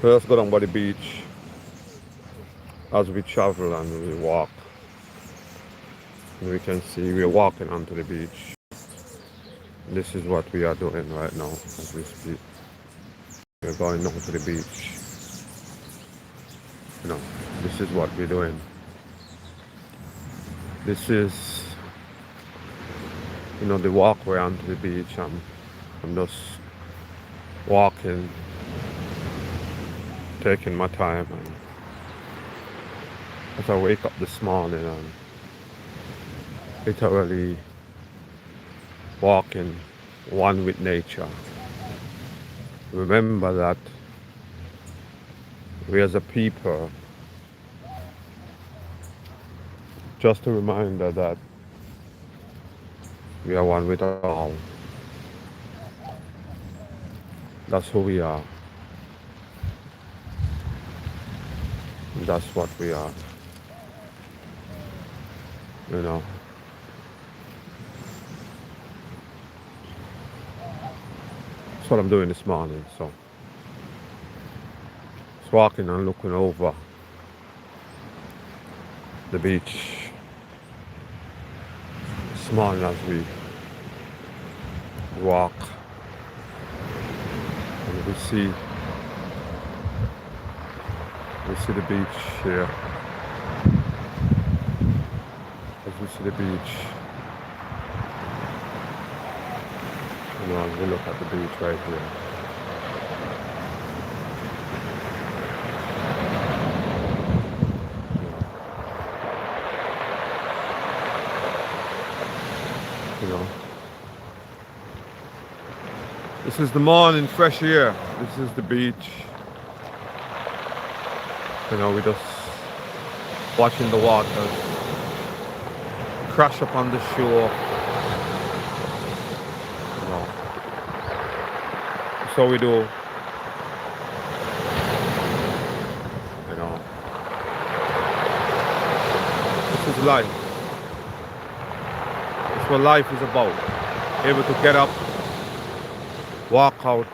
Let's go down by the beach as we travel and we walk. And we can see we're walking onto the beach. This is what we are doing right now as we speak. We're going down to the beach. You know, this is what we're doing. This is, the walkway onto the beach. I'm just walking, taking my time. And as I wake up this morning, I'm literally walking one with nature. Remember that we as a people, just a reminder that we are one with all. That's who we are. That's what we are. That's what I'm doing this morning. So just walking and looking over the beach this morning as we walk, and we see the beach here. As we see the beach, as we look at the beach right here. This is the morning, fresh air. This is the beach. We just watching the water crash up on the shore. So we do. This is life. It's what life is about. Able to get up, walk out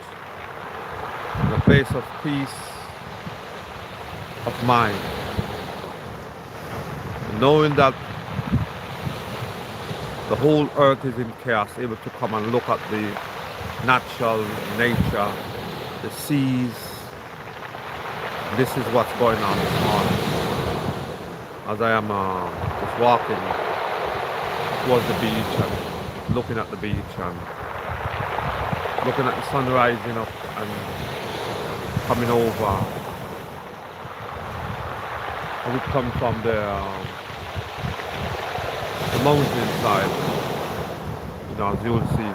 in a place of peace of mind, knowing that the whole earth is in chaos, able to come and look at the natural nature, the seas. This is what's going on this morning as I am just walking towards the beach and looking at the beach and looking at the sun rising up and coming over. And we come from the mountain side, as you will see.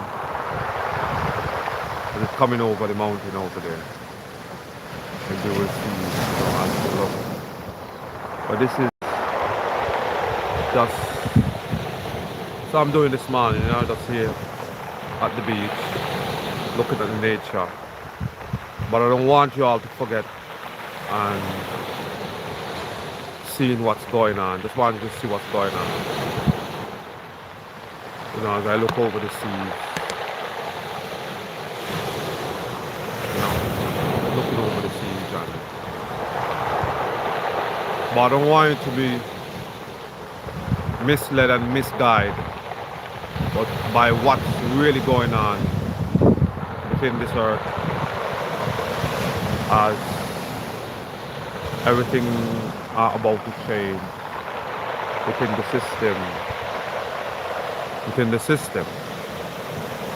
And it's coming over the mountain over there. And you will see, as you look. But this is just, so I'm doing this morning, just here at the beach, looking at the nature. But I don't want you all to forget and seeing what's going on. Just want you to see what's going on. As I look over the seas. Looking over the seas. But I don't want you to be misled and misguided by what's really going on within this earth, as everything are about to change within the system,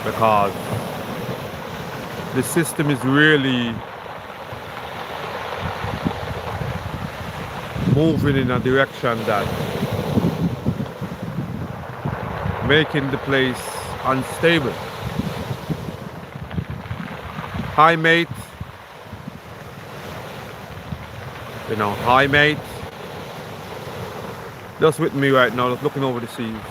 because the system is really moving in a direction that making the place unstable. Hi mate. Hi mate. Just with me right now, just looking over the seas.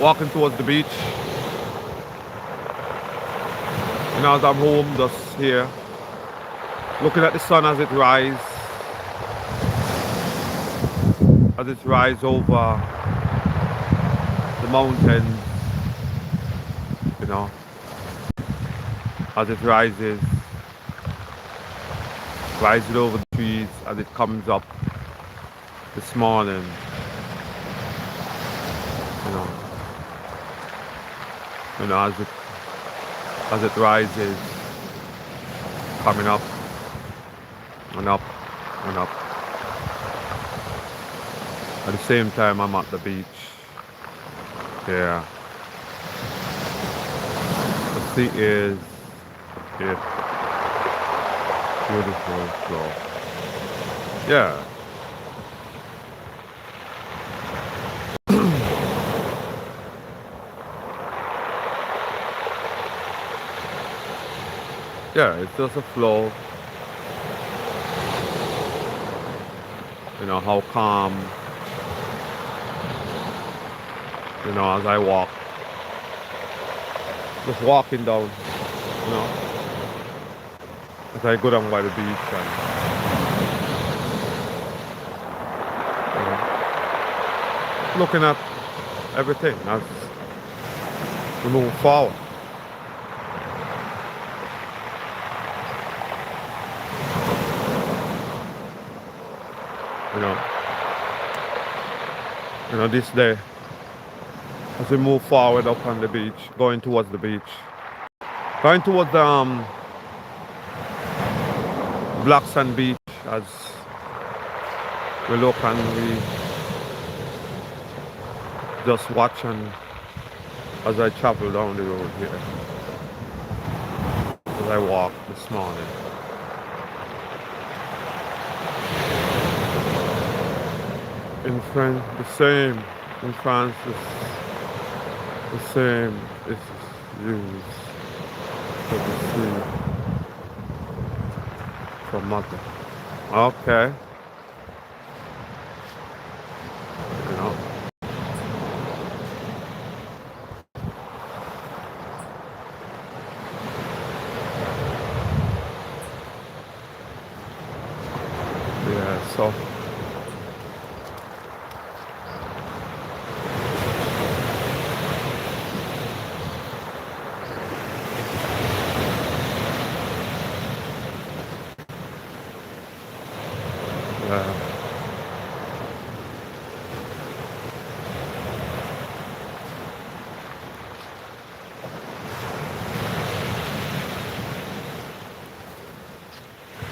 Walking towards the beach. As I'm home, just here. Looking at the sun as it rises. As it rises over the mountains. as it rises over the trees as it comes up this morning, you know, as it rises, coming up and up and up. At the same time, I'm at the beach. Yeah. The sea is it. Beautiful flow. Yeah. Yeah, it's just a flow. You know, how calm, you know, as I walk. Just walking down, you know, as I go down by the beach and, you know, looking at everything as we move forward. You know, this day, as we move forward up on the beach, going towards the beach, going towards the Black Sand Beach, as we look and we just watch, and as I travel down the road here, as I walk this morning. In France, the same. In France, it's the same. It's used for the sea for mother. Okay. You know. Yeah, so.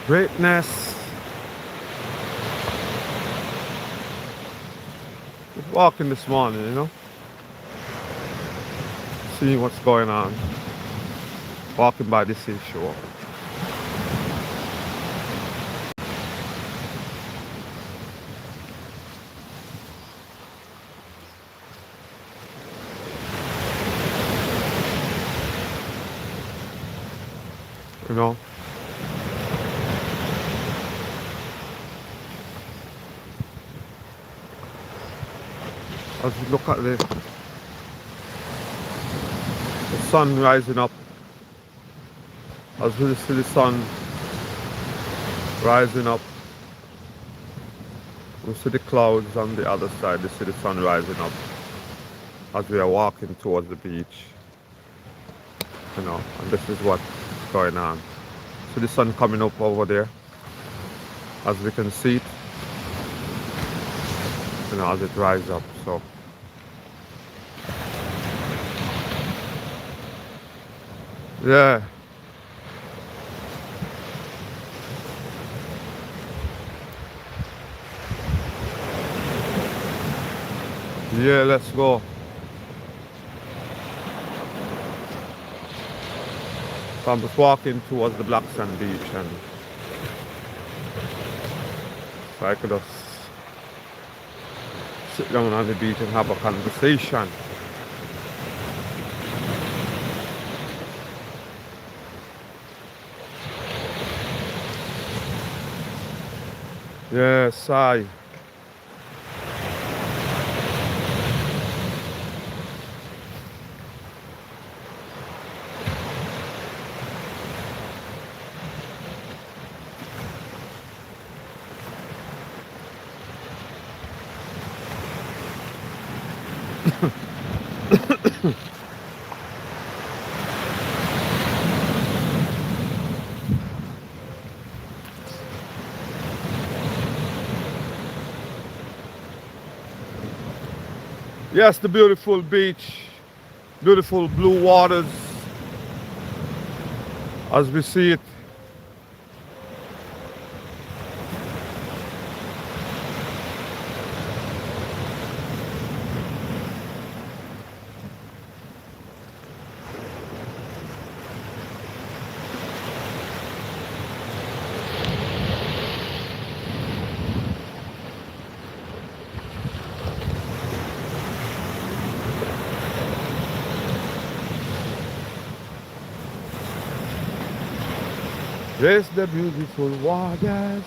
Greatness. Just walking this morning, you know, seeing what's going on. Walking by the seashore. You know. As you look at the sun rising up, as we see the sun rising up, we see the clouds on the other side, we see the sun rising up as we are walking towards the beach, you know, and this is what's going on. So the sun coming up over there, as we can see it, you know, as it rises up. So yeah. Yeah, let's go. So I'm just walking towards the Black Sand Beach, and so I could just sit down on the beach and have a conversation. Yes, I. Yes, the beautiful beach, beautiful blue waters as we see it. There's the beautiful waters.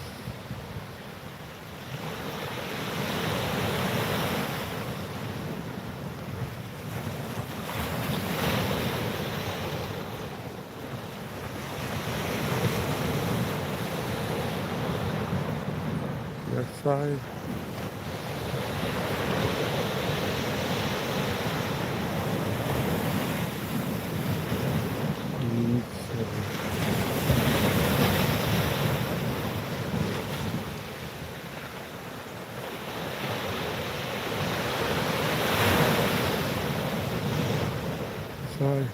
Left side. Side.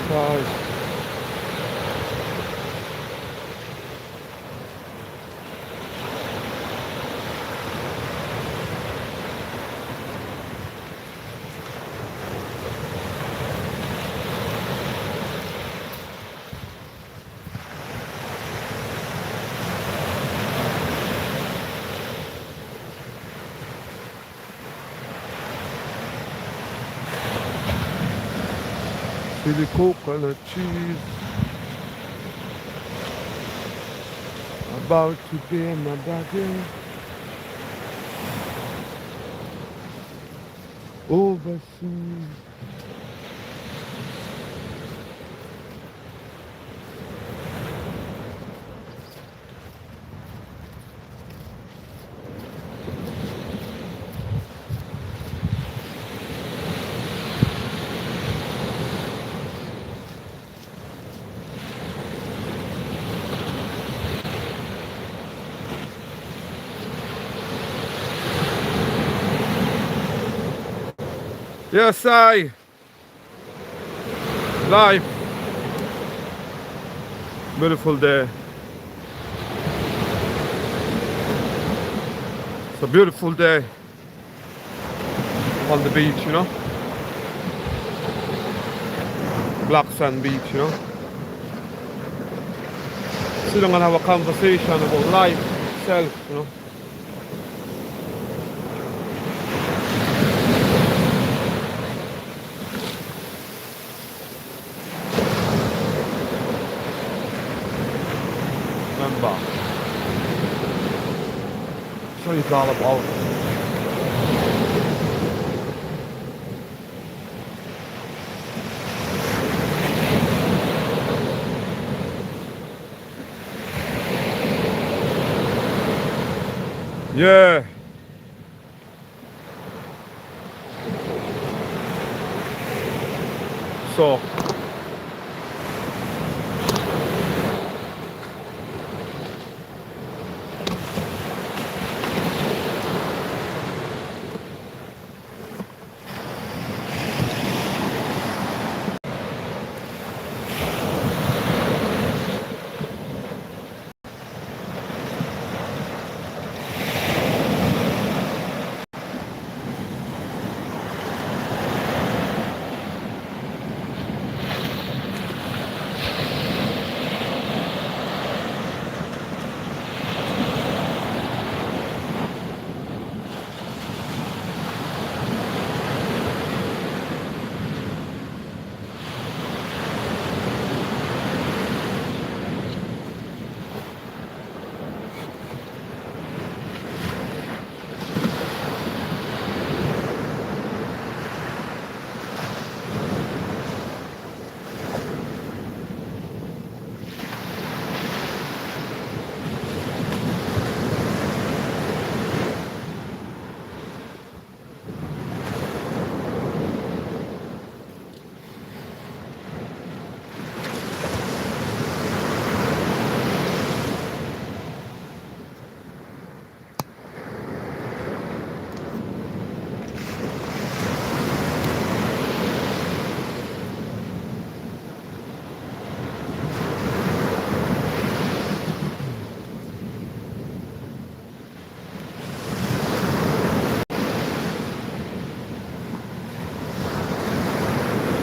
Side. See the coconut cheese about to be in my body. Overseas. Yes, I. Life. Beautiful day. It's a beautiful day on the beach, you know. Black sand beach, you know. Still gonna have a conversation about life itself, you know. Remember, that's what it's all about. Yeah. So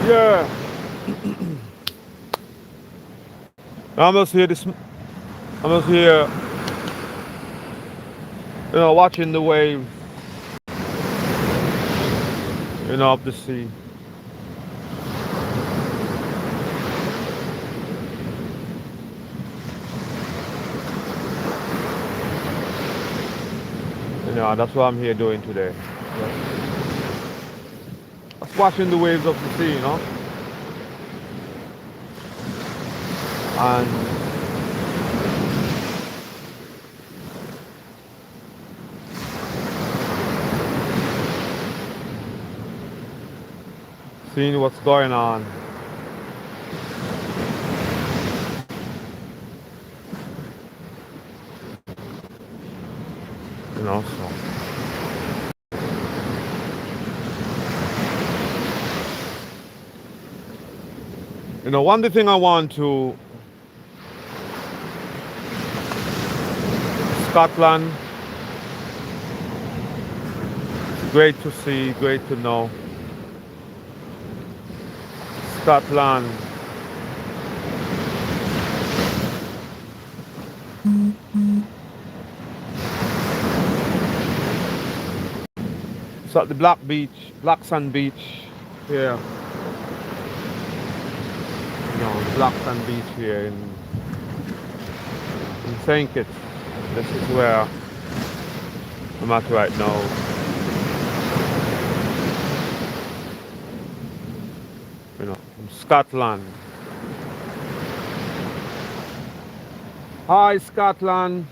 Yeah. I'm just here this. I'm just here, watching the waves, of the sea. That's what I'm here doing today. Just watching the waves of the sea, and seeing what's going on. So. One thing I want to Scotland, great to see, great to know. Scotland. It's at the Black Sand Beach here. Black Sand Beach here in St. Kitts. This is where I'm at right now. From Scotland. Hi, Scotland.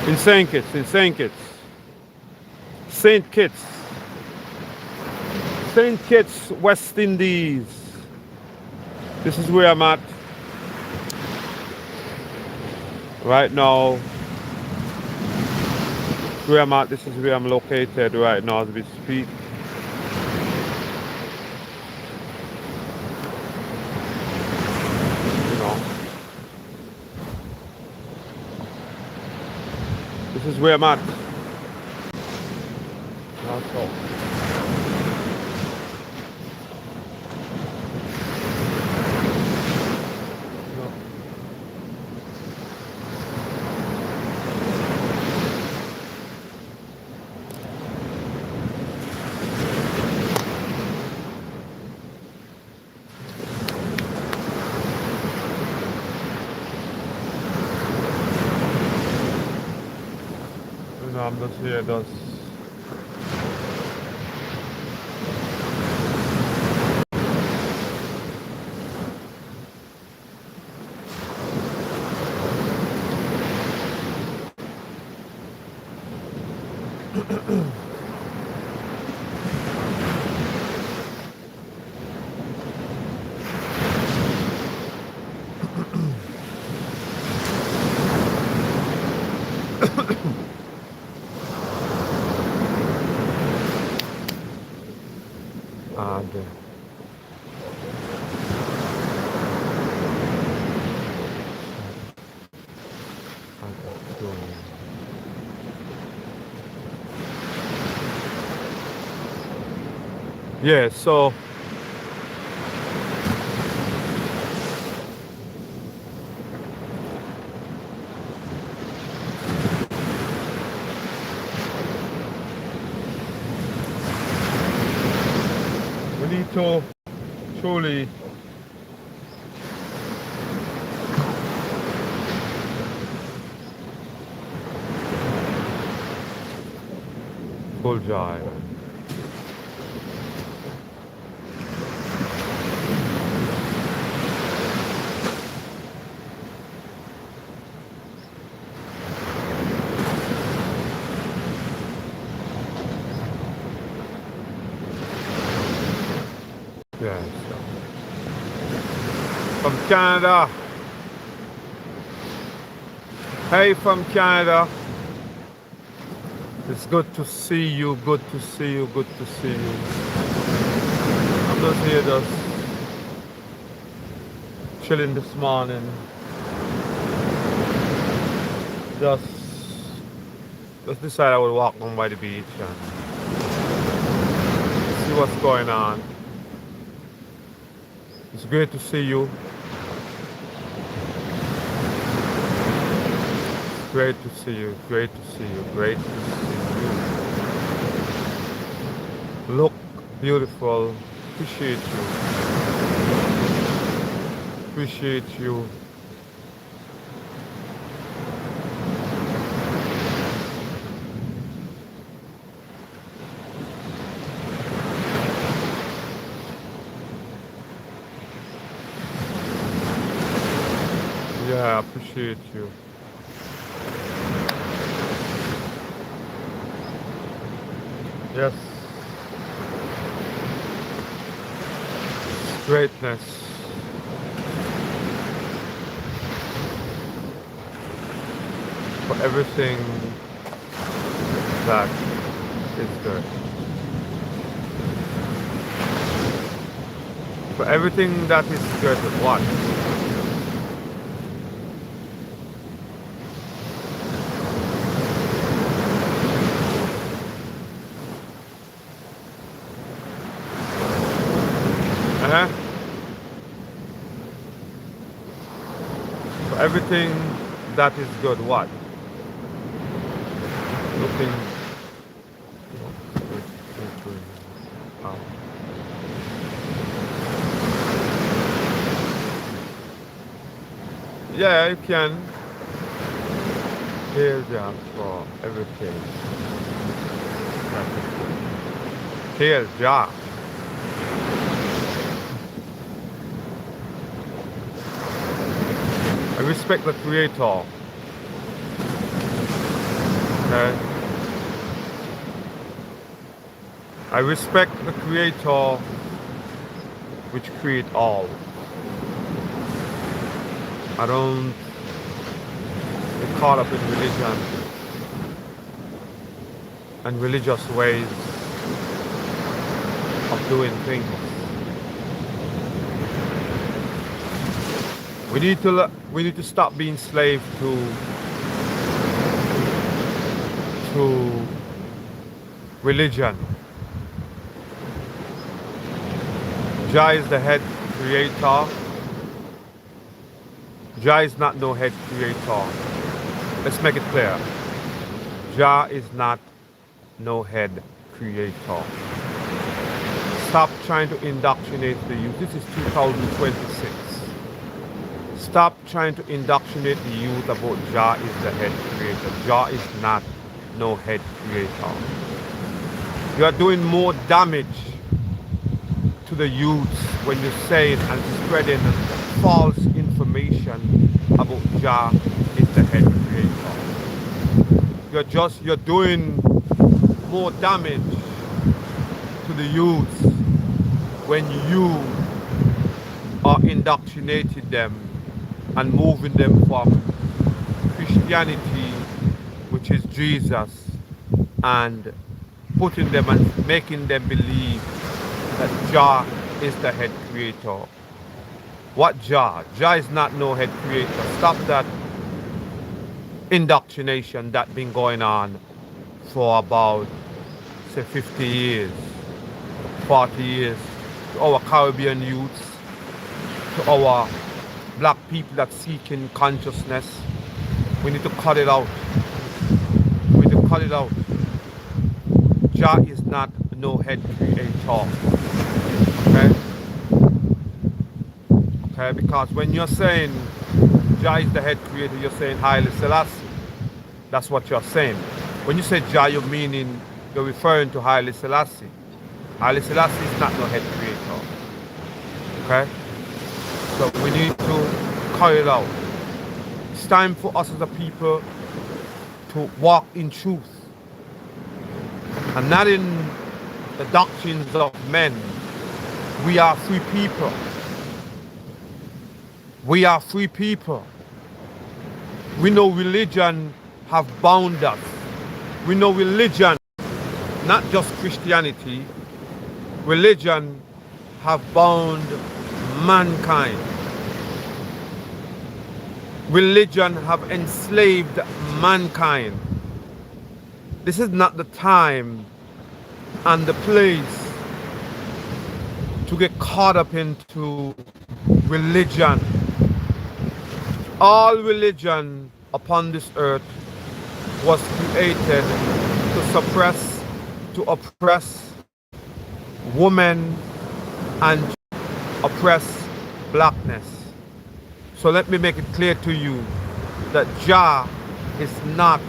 In St. Kitts. St. Kitts, West Indies. This is where I'm at right now. Where I'm at, this is where I'm located right now as we speak. This is where I'm at. That's all. I'm just here, yeah, so we need to truly full jive. Yes. From Canada. Hey, from Canada. It's good to see you, good to see you, good to see you. I'm just here just chilling this morning. Just Just decided I would walk down by the beach and see what's going on. It's great to see you. It's great to see you. Great to see you. Great to see you. Look beautiful. Appreciate you. Appreciate you. Yeah, I appreciate you. Yes. Greatness. For everything that is good. For everything that is good, what? Uh-huh. For everything that is good, what? Looking. Yeah, you can. Here's Jah for everything. Here's Jah. I respect the Creator. Okay? I respect the Creator which create all. I don't get caught up in religion and religious ways of doing things. We need to stop being slave to religion. Jah is the head creator. Jah is not no head creator. Let's make it clear. Jah is not no head creator. Stop trying to indoctrinate the youth. This is 2026. Stop trying to indoctrinate the youth about Jah is the head creator. Jah is not no head creator. You are doing more damage to the youth when you're saying and spreading false information about Jah is the head creator. You're doing more damage to the youth when you are indoctrinating them and moving them from Christianity, which is Jesus, and putting them and making them believe that Jah is the head creator. What Jah? Jah is not no head creator. Stop that indoctrination that been going on for about, say, 50 years, 40 years, to our Caribbean youths, to our black people that seeking consciousness. We need to cut it out. We need to cut it out. Jah is not no head creator. Okay? Okay, because when you're saying Jah is the head creator, you're saying Haile Selassie. That's what you're saying. When you say Jah, you're referring to Haile Selassie. Haile Selassie is not no head creator. Okay? So we need to cut it out. It's time for us as a people to walk in truth and not in the doctrines of men. We are free people. We are free people. We know religion have bound us. We know religion, not just Christianity, religion have bound mankind. Religion have enslaved mankind. This is not the time and the place to get caught up into religion. All religion upon this earth was created to suppress, to oppress women and oppress blackness. So let me make it clear to you that Jah is not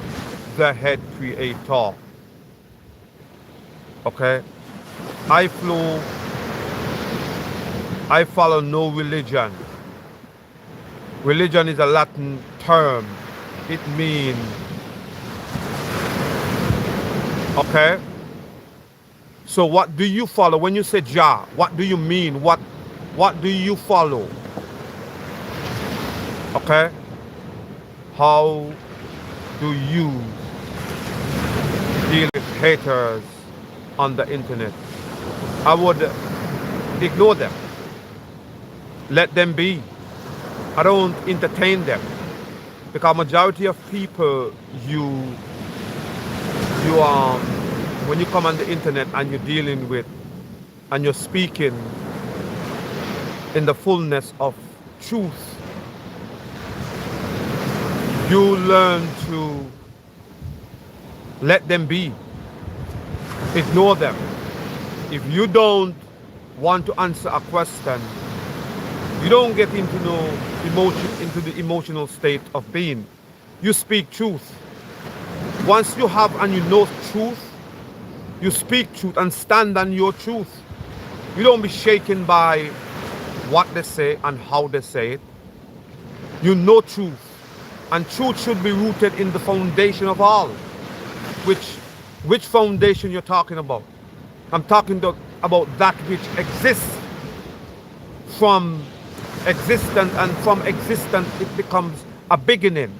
the head creator. Okay? I follow no religion. Religion is a Latin term. It means, okay? So what do you follow? When you say Jah, what do you mean? What do you follow? Okay? How do you deal with haters on the internet? I would ignore them. Let them be. I don't entertain them. Because majority of people when you come on the internet and you're dealing with and you're speaking in the fullness of truth, you learn to let them be. Ignore them. If you don't want to answer a question, you don't get into the emotional state of being. You speak truth. Once you have and you know truth, you speak truth and stand on your truth. You don't be shaken by what they say and how they say it. You know truth. And truth should be rooted in the foundation of all. Which foundation you're talking about? I'm talking about that which exists from existence, and from existence it becomes a beginning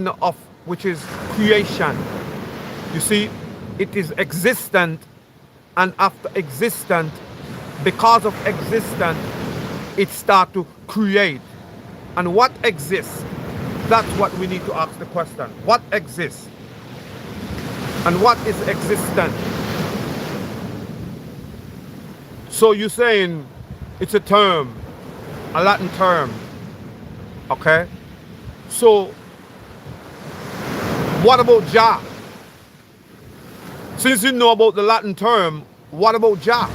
of which is creation. You see, it is existent, and after existent, because of existence, it starts to create. And what exists? That's what we need to ask the question. What exists? And what is existent? So you're saying it's a term, a Latin term, okay? So what about Jah? Since you know about the Latin term, what about Jah?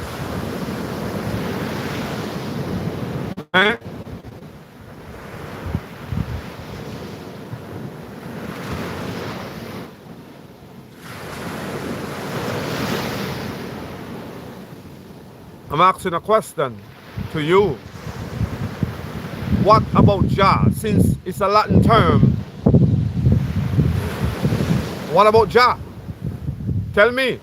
Eh? I'm asking a question to you. What about Jah? Since it's a Latin term, what about Jah? Tell me.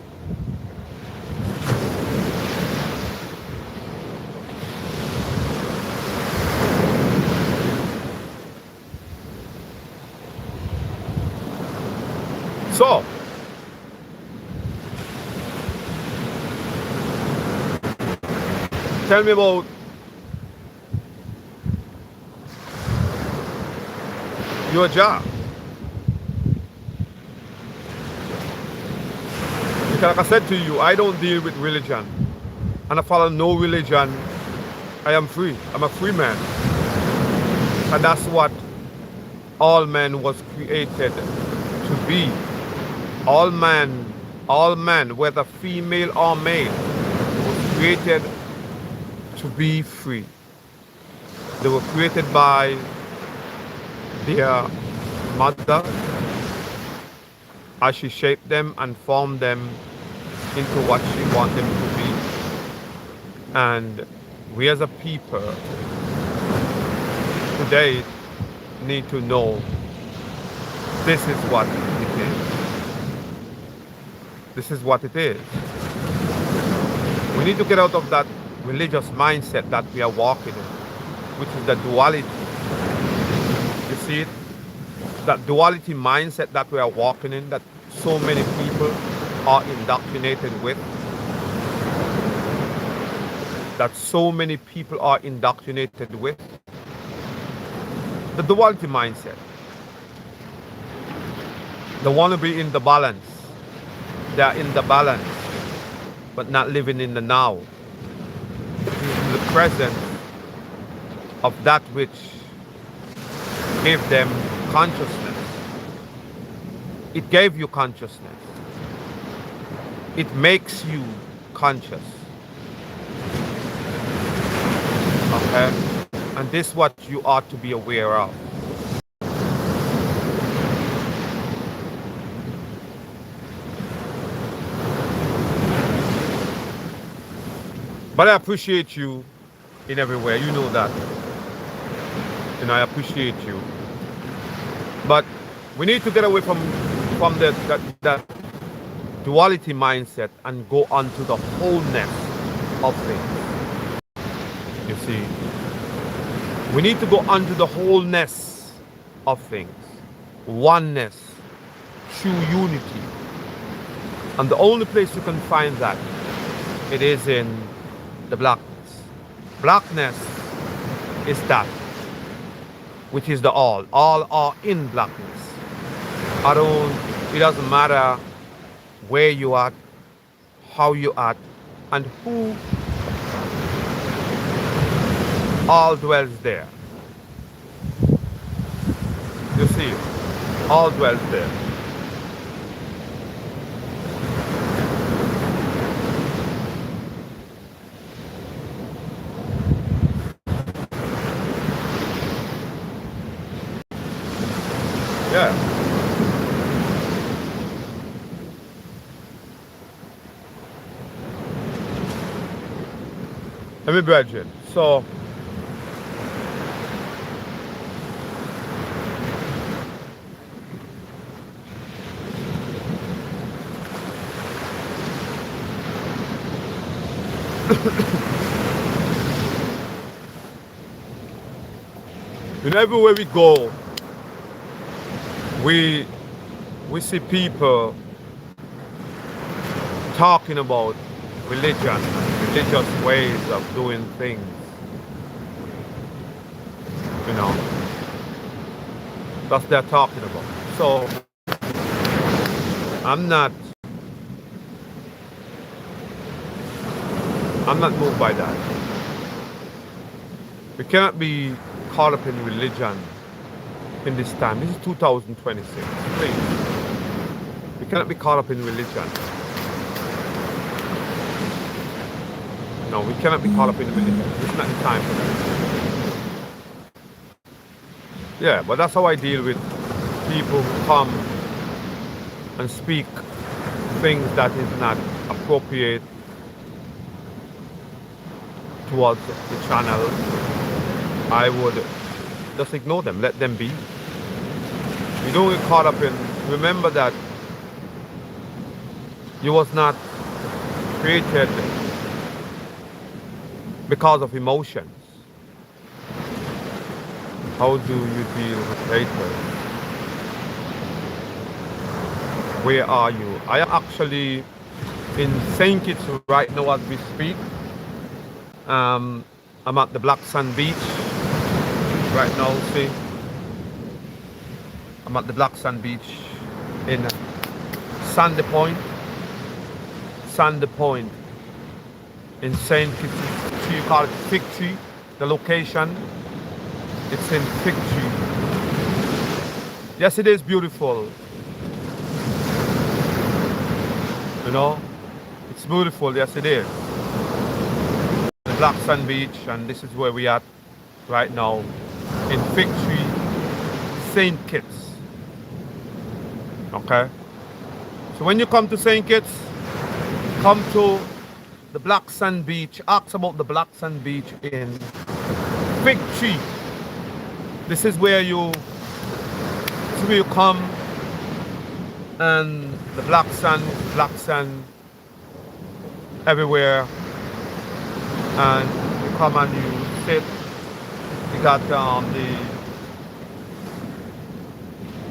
So, tell me about your Jah. Because like I said to you, I don't deal with religion. And I follow no religion. I am free. I'm a free man. And that's what all men was created to be. All man, whether female or male, was created to be free. They were created by their mother as she shaped them and formed them into what she wanted them to be. And we as a people today need to know this is what it is. This is what it is. We need to get out of that religious mindset that we are walking in, which is the duality. You see it? That duality mindset that we are walking in, that so many people are indoctrinated with. That so many people are indoctrinated with. The duality mindset. They want to be in the balance. They are in the balance, but not living in the now. In the present of that which gave them consciousness. It gave you consciousness. It makes you conscious. Okay? And this is what you ought to be aware of. But I appreciate you in everywhere. You know that. And I appreciate you. But we need to get away from that duality mindset and go on to the wholeness of things. You see, we need to go on to the wholeness of things, oneness, true unity. And the only place you can find that, it is in the blackness. Blackness is that which is the all. All are in blackness. It doesn't matter where you are, how you are, and who all dwells there. You see, all dwells there. Yeah. Let me brethren. So in everywhere we go, we see people talking about religion, religious ways of doing things. You know, that's what they're talking about. So I'm not moved by that. We cannot be caught up in religion in this time. This is 2026. Please. We cannot be caught up in religion. No, we cannot be caught up in religion. It's not the time for that. Yeah, but that's how I deal with people who come and speak things that is not appropriate towards the channel. I would just ignore them, let them be. You don't get caught up in, remember that you was not created because of emotions. How do you deal with haters? Where are you? I am actually in St. Kitts right now as we speak. I'm at the Black Sand Beach right now, see? I'm at the Black Sand Beach in Sandy Point in St. Kitts. You call it Fig Tree, the location. It's in Fig Tree. Yes, it is beautiful. You know, it's beautiful, yes it is. The Black Sand Beach, and this is where we are right now in Fig Tree, St. Kitts. Okay? So when you come to St. Kitts, come to the Black Sand Beach, ask about the Black Sand Beach in Fig Tree. This is where you come, and the black sand everywhere, and you come and you sit. You got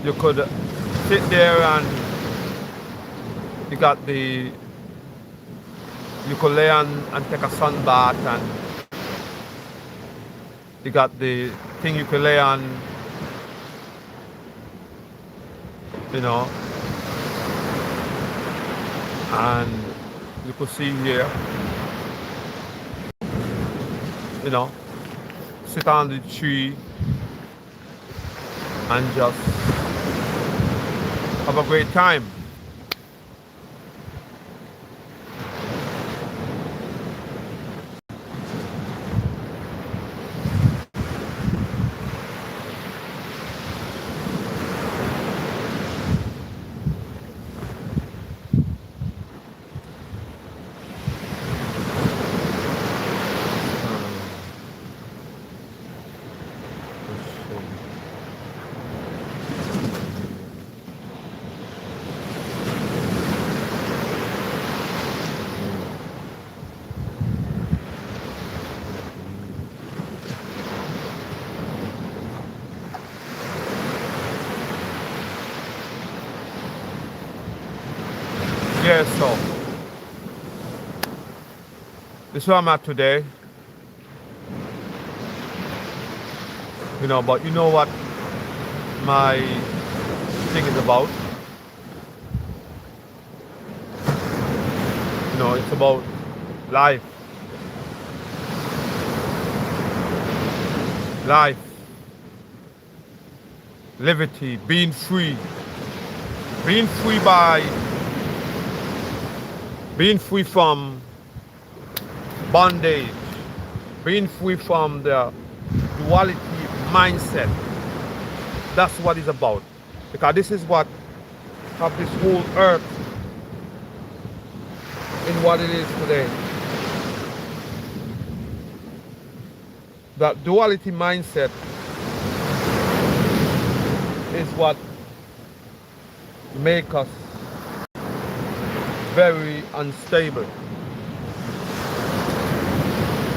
you could sit there and you got you could lay and take a sun bath, and you got the thing you could lay on, you know. And you could see here, you know, sit on the tree and just have a great time. Yeah, so this is where I'm at today. You know, but you know what my thing is about? You know, it's about life. Life. Liberty. Being free. Being free being free from bondage. Being free from the duality mindset. That's what it's about. Because this is what have this whole earth in what it is today. That duality mindset is what make us very unstable.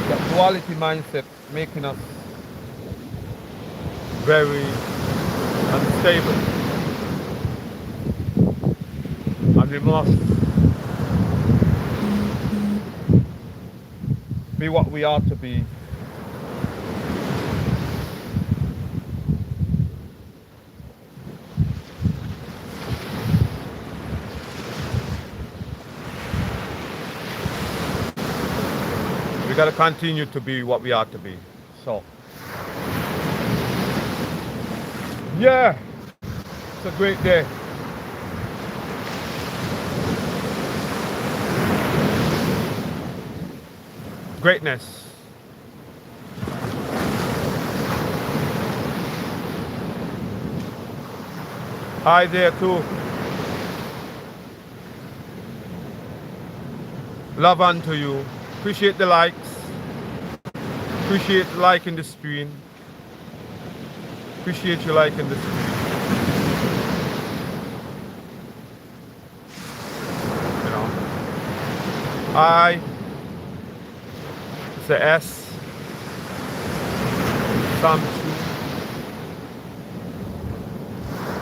That duality mindset making us very unstable. And we must be what we ought to be. We got to continue to be what we ought to be. So, yeah, it's a great day. Greatness. Hi there too. Love unto you. Appreciate the likes. Appreciate liking the stream. Appreciate you liking the stream. You know. I. It's a S. Samchu.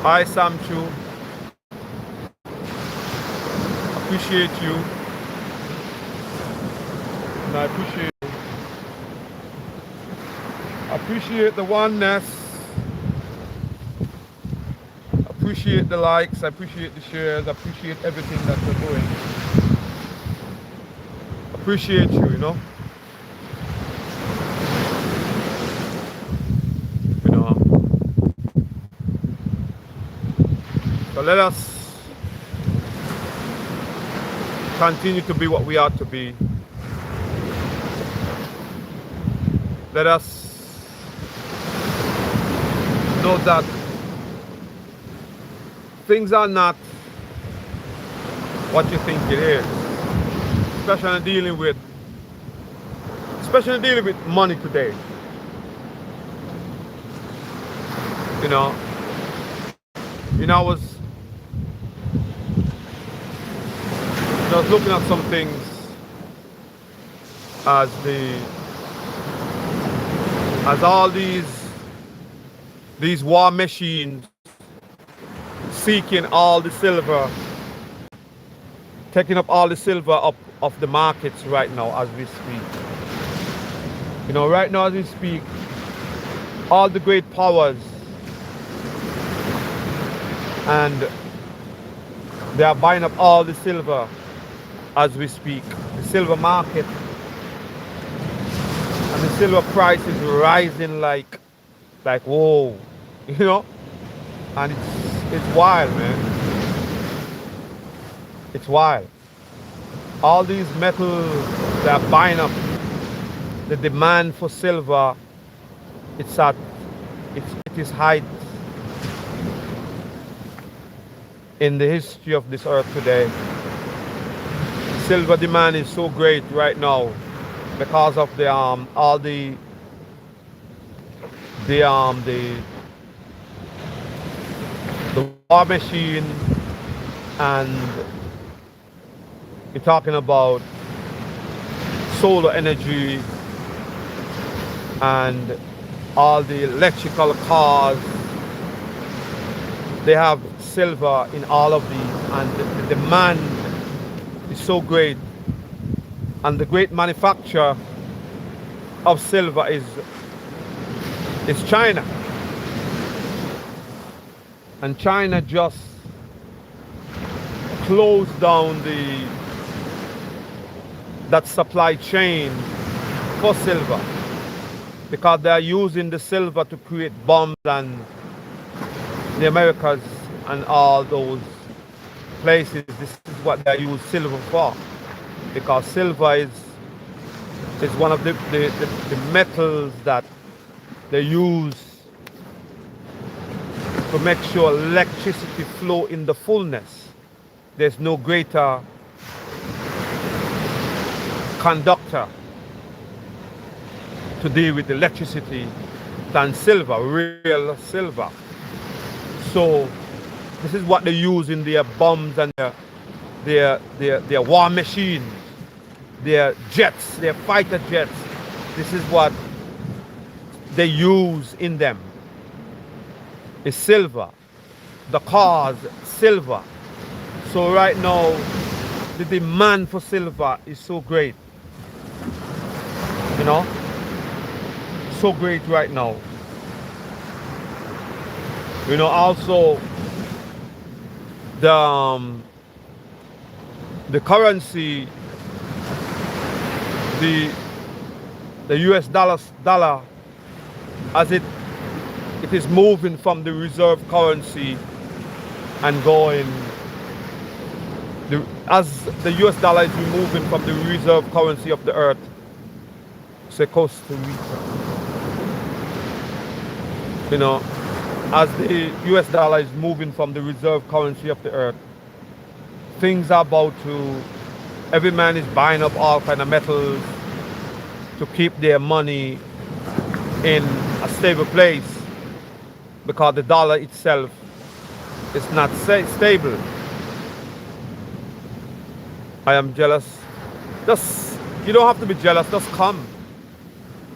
Hi Samchu. Appreciate you. And I appreciate you. Appreciate the oneness. Appreciate the likes. I appreciate the shares. I appreciate everything that you're doing. Appreciate you, you know. You know. So let us continue to be what we ought to be. Let us know that things are not what you think it is, especially dealing with money today. You know, I was looking at some things as all these war machines seeking all the silver, taking up all the silver up of the markets right now as we speak. You know, right now as we speak, all the great powers, and they are buying up all the silver as we speak. The silver market and the silver price is rising like whoa, you know, and it's wild, man. It's wild. All these metals that are buying up, the demand for silver, it is height in the history of this earth today. Silver demand is so great right now because of the all the war machine, and you're talking about solar energy and all the electrical cars. They have silver in all of these, and the demand is so great. And the great manufacturer of silver is China. And China just closed down that supply chain for silver because they are using the silver to create bombs, and the Americas and all those places, this is what they use silver for, because silver is one of the metals that they use to make sure electricity flow in the fullness. There's no greater conductor to deal with electricity than silver, real silver. So this is what they use in their bombs and their war machines, their jets, their fighter jets. This is what they use in them. It's silver. The cars, silver. So right now, the demand for silver is so great. You know? So great right now. You know, also the currency, the US dollar, as it is moving from the reserve currency and going, as the US dollar is moving from the reserve currency of the earth, say Costa Rica, you know, as the US dollar is moving from the reserve currency of the earth, things are about to, every man is buying up all kind of metals to keep their money in a stable place, because the dollar itself is not stable. I am jealous. Just, you don't have to be jealous, just come.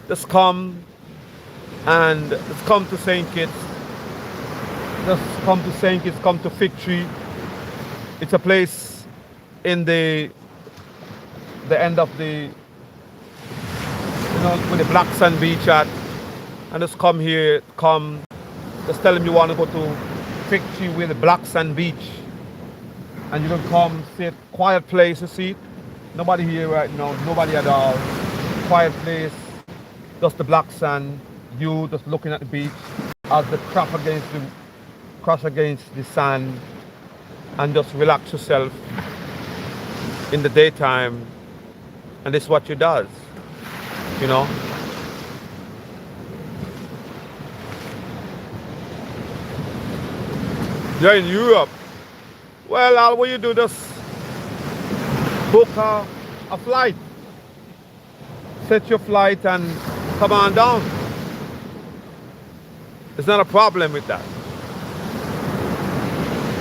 Just come, and just come to St. Kitts. Just come to St. Kitts, come to Fig Tree. It's a place in the end of the, you know, with the black sand beach at, and just come here, come, just tell them you want to go to Fig Tree with the black sand beach, and you can come, sit, quiet place to sit. Nobody here right now, nobody at all. Quiet place, just the black sand, you just looking at the beach as the crash against the sand, and just relax yourself in the daytime. And this is what you does, you know. You're in Europe. Well, all what you do, just book a flight. Set your flight and come on down. There's not a problem with that.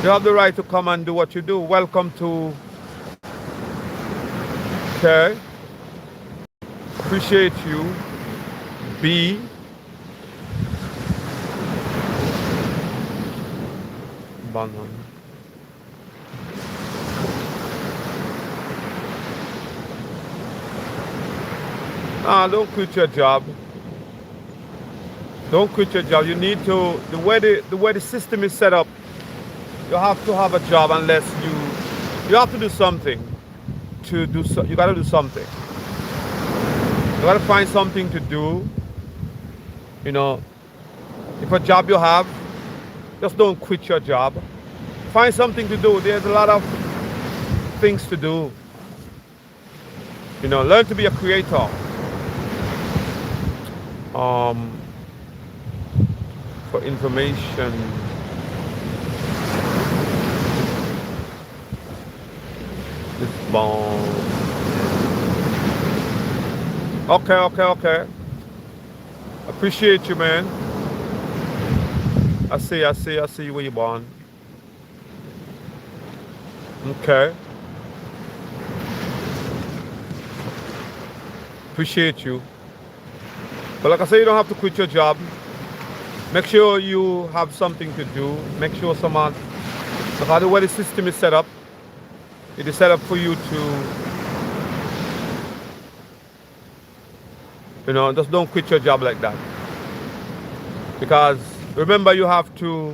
You have the right to come and do what you do. Welcome to, okay. Appreciate you. B. Banana. Don't quit your job. Don't quit your job. You need to, the way the system is set up, you have to have a job unless you have to do something to do you gotta do something. You gotta find something to do. You know, if a job you have, just don't quit your job. Find something to do. There's a lot of things to do. You know, learn to be a creator. For information. This bomb. Okay. Appreciate you, man. I see where you're born. Okay. Appreciate you. But like I say, you don't have to quit your job. Make sure you have something to do. Make sure someone, because the way the system is set up, it is set up for you to, you know, just don't quit your job like that. Because remember, you have to,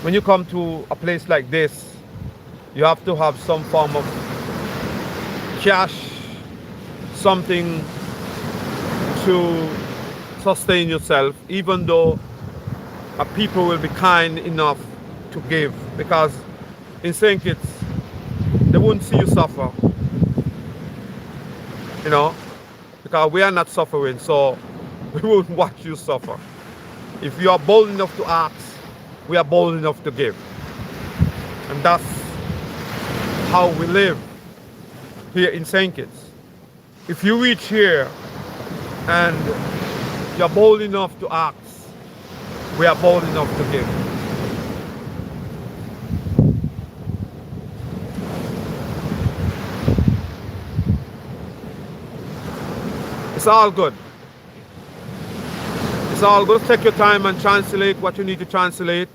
when you come to a place like this, you have to have some form of cash, something to sustain yourself, even though people will be kind enough to give, because in St. Kitts, they won't see you suffer, you know, because we are not suffering, so we won't watch you suffer. If you are bold enough to ask, we are bold enough to give. And that's how we live here in St. Kitts. If you reach here and you're bold enough to ask, we are bold enough to give. It's all good. It's all good. Take your time and translate what you need to translate,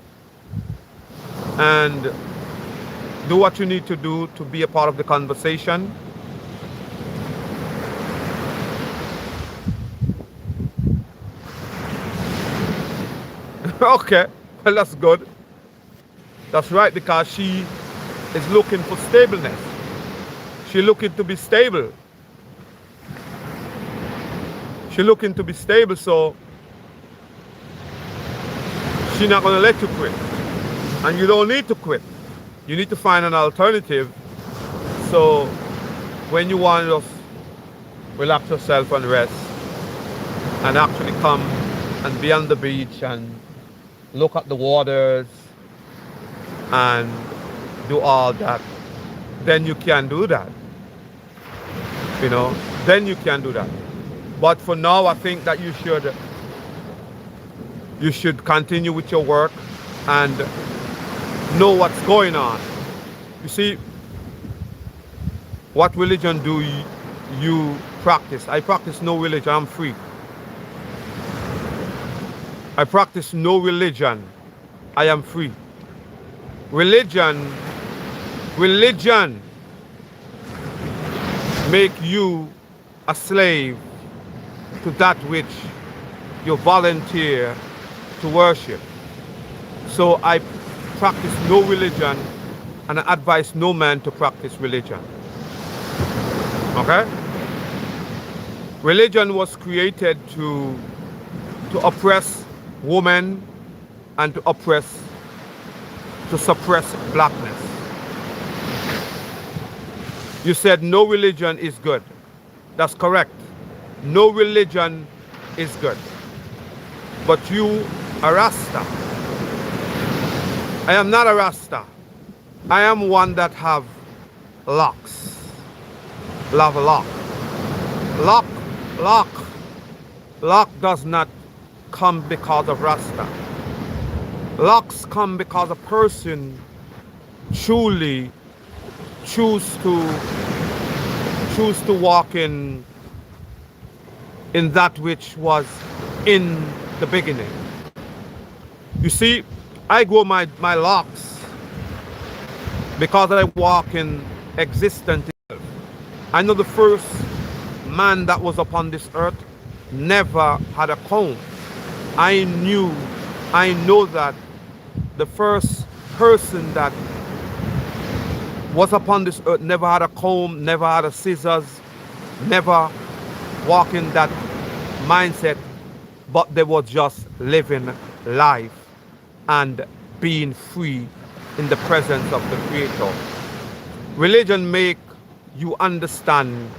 and do what you need to do to be a part of the conversation. Okay, well, that's good. That's right, because she is looking for stableness. She's looking to be stable. She's looking to be stable, so she's not going to let you quit. And you don't need to quit. You need to find an alternative. So when you want to relax yourself and rest, and actually come and be on the beach and look at the waters and do all that, then you can do that. You know, then you can do that. But for now, I think that you should continue with your work and know what's going on. You see, what religion do you practice? I practice no religion. I'm free. I practice no religion. I am free. Religion make you a slave to that which you volunteer to worship. So I practice no religion, and I advise no man to practice religion. Okay? Religion was created to oppress women and to suppress blackness. You said no religion is good. That's correct. No religion is good. But you are Rasta. I am not a Rasta. I am one that have locks. Love lock. Lock does not come because of Rasta. Locks come because a person truly choose to walk in that which was in the beginning. You see, I grow my locks because I walk in existence. I know the first man that was upon this earth never had a comb. I know that the first person that was upon this earth, never had a comb, never had a scissors, never walk in that mindset, but they were just living life and being free in the presence of the Creator. Religion make you understand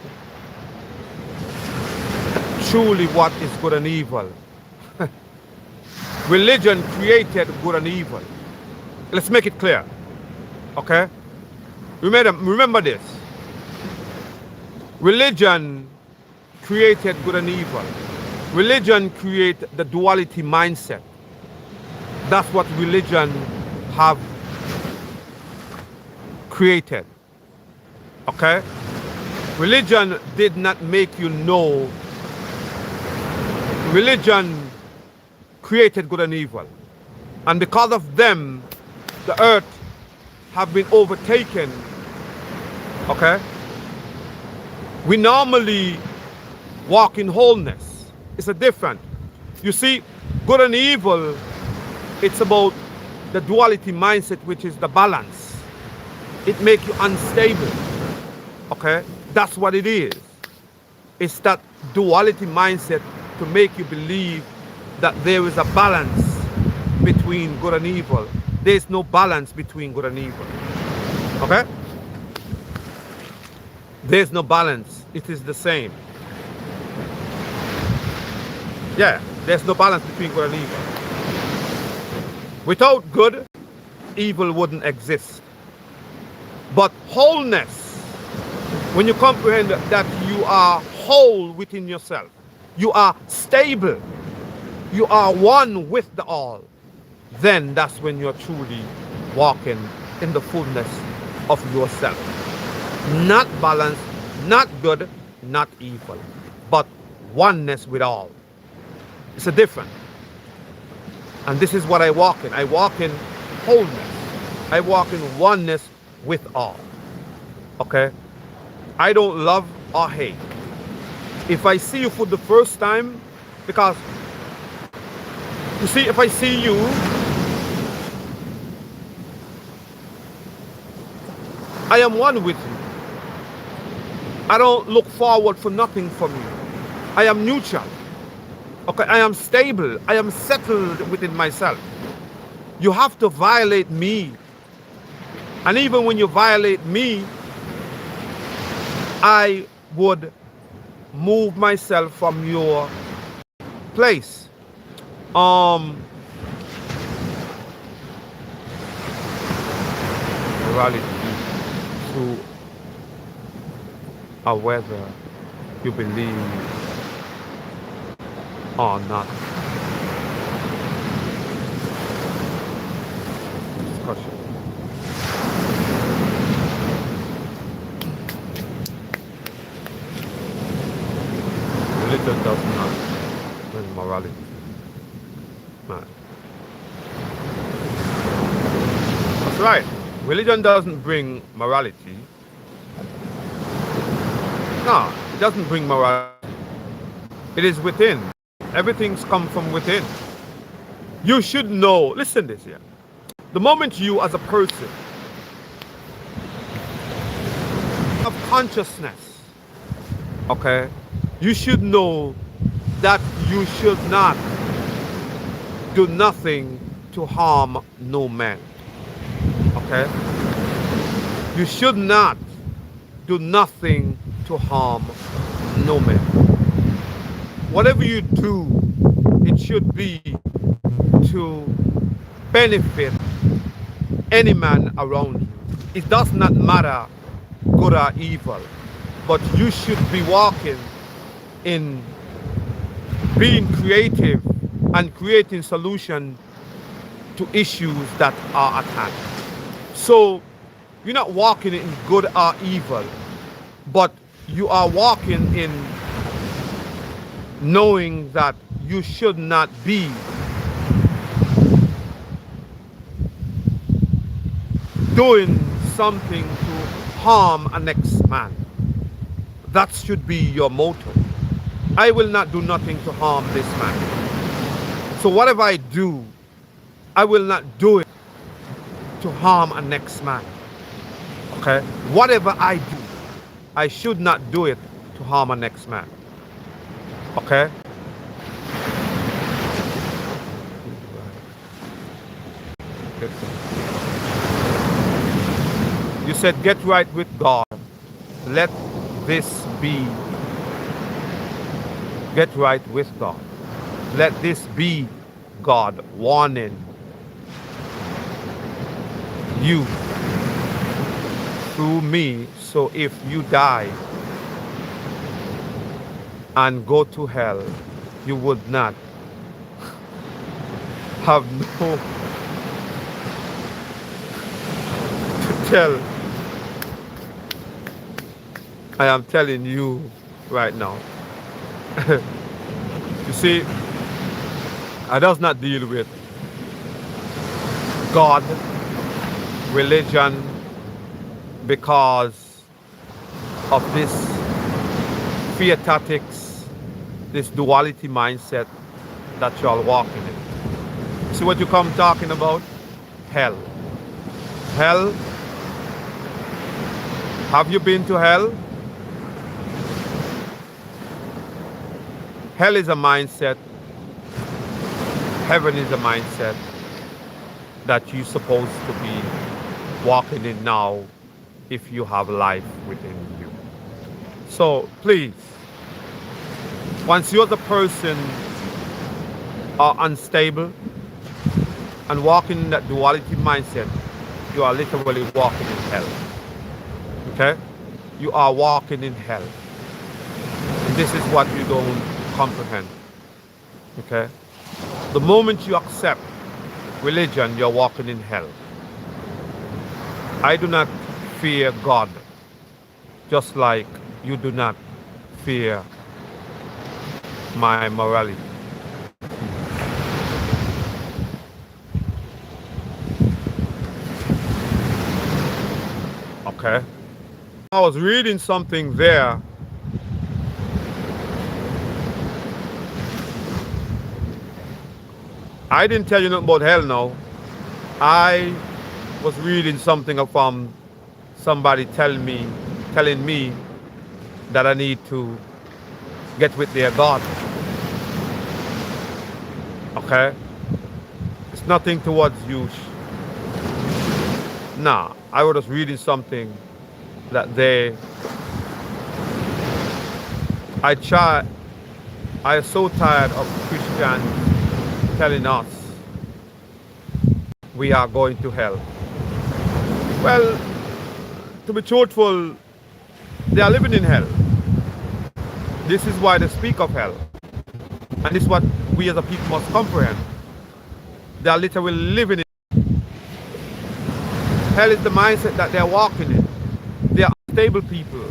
truly what is good and evil. Religion created good and evil. Let's make it clear. Okay? Remember this. Religion created good and evil. Religion created the duality mindset. That's what religion have created. Okay? Religion did not make you know. Religion created good and evil. And because of them, the earth have been overtaken. Okay? We normally walk in wholeness. It's a different. You see, good and evil, it's about the duality mindset, which is the balance. It makes you unstable. Okay? That's what it is. It's that duality mindset to make you believe that there is a balance between good and evil. There's no balance between good and evil. Okay? There's no balance. It is the same. Yeah, there's no balance between good and evil. Without good, evil wouldn't exist. But wholeness, when you comprehend that you are whole within yourself, you are stable, you are one with the all, then that's when you're truly walking in the fullness of yourself. Not balance, not good, not evil, but oneness with all. It's a different. And this is what I walk in. I walk in wholeness. I walk in oneness with all. Okay? I don't love or hate. If I see you for the first time, because you see, if I see you, I am one with you. I don't look forward for nothing from you. I am neutral. Okay, I am stable. I am settled within myself. You have to violate me. And even when you violate me, I would move myself from your place. Morality through or whether you believe or not. Discussion. Religion does not bring morality. Right. That's right. Religion doesn't bring morality. No, it doesn't bring morality. It is within. Everything's come from within. You should know, listen this here. The moment you as a person have consciousness, okay, you should know that you should not do nothing to harm no man. Okay? You should not do nothing to harm no man. Whatever you do, it should be to benefit any man around you. It does not matter good or evil, but you should be walking in being creative and creating solutions to issues that are at hand. So you're not walking in good or evil, but you are walking in knowing that you should not be doing something to harm a next man. That should be your motto. I will not do nothing to harm this man. So whatever I do, I will not do it to harm a next man. Okay? Whatever I do, I should not do it to harm a next man. Okay? You said, get right with God. Let this be. Get right with God. Let this be God warning you through me. So if you die and go to hell, you would not have no to tell. I am telling you right now. You see, I does not deal with God, religion, because of this theatatics, this duality mindset that you are walking in. See what you come talking about? Hell. Hell. Have you been to hell? Hell is a mindset. Heaven is a mindset that you're supposed to be walking in now if you have life within you. So please, once you as a person are unstable and walking in that duality mindset, you are literally walking in hell. Okay? You are walking in hell. And this is what you don't comprehend. Okay? The moment you accept religion, you're walking in hell. I do not fear God, just like you do not fear my morality. Okay? I was reading something there. I didn't tell you nothing about hell now. I was reading something from somebody telling me that I need to get with their God. Okay? It's nothing towards you. Nah, I was reading something that I am so tired of Christians telling us we are going to hell. Well, to be truthful, they are living in hell. This is why they speak of hell. And this is what we as a people must comprehend. They are literally living in hell. Is the mindset that they are walking in. They are unstable people.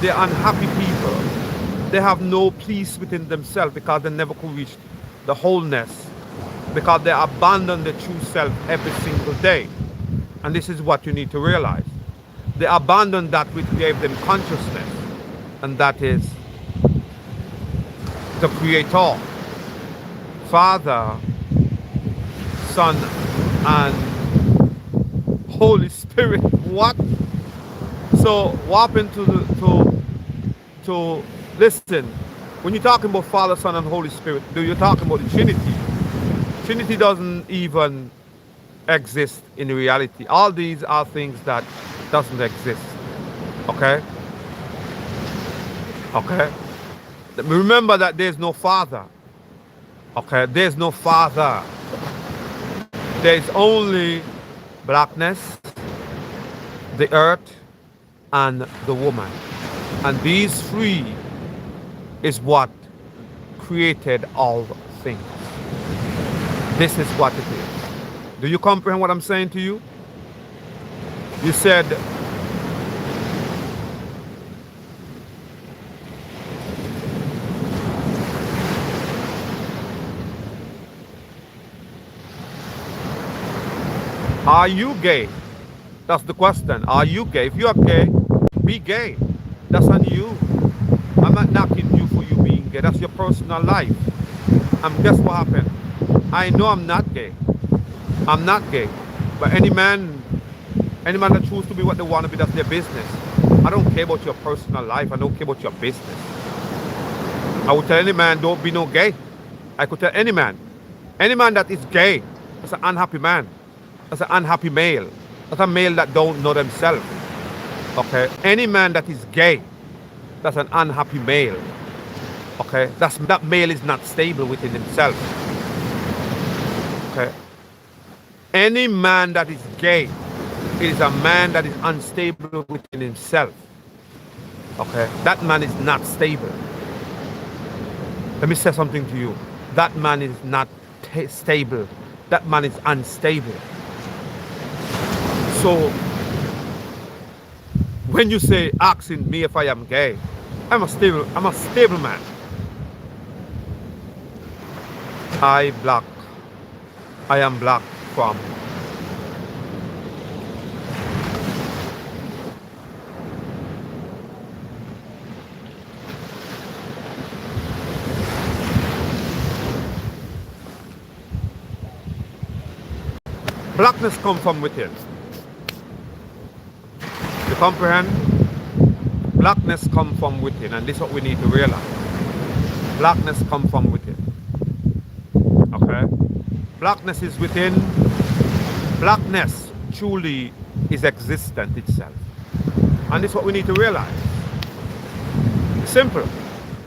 They are unhappy people. They have no peace within themselves because they never could reach the wholeness. Because they abandon the true self every single day. And this is what you need to realize. They abandon that which gave them consciousness. And that is the Creator, Father, Son, and Holy Spirit. What? So what happened to listen, when you're talking about Father, Son, and Holy Spirit, do you talking about the Trinity? Trinity doesn't even exist in reality. All these are things that doesn't exist. Okay? Okay? Remember that there's no Father. Okay? There's no Father. There's only blackness, the earth, and the woman. And these three is what created all things. This is what it is. Do you comprehend what I'm saying to you? You said, are you gay? That's the question. Are you gay? If you are gay, be gay. That's on you. I'm not knocking you for you being gay. That's your personal life. And guess what happened? I know I'm not gay. I'm not gay. But any man Any man that chooses to be what they want to be, that's their business. I don't care about your personal life. I don't care about your business. I would tell any man, don't be no gay. I could tell any man that is gay, that's an unhappy man. That's an unhappy male. That's a male that don't know themselves. Okay? Any man that is gay, that's an unhappy male. Okay? That male is not stable within himself. Okay? Any man that is gay is a man that is unstable within himself. Okay? That man is not stable. Let me say something to you. That man is not stable. That man is unstable. So, when you say asking me if I am gay, I'm a stable man. I am black from blackness come from within. You comprehend? Blackness come from within, and this is what we need to realize. Blackness come from within. Okay? Blackness is within. Blackness truly is existent itself. And this is what we need to realize. Simple.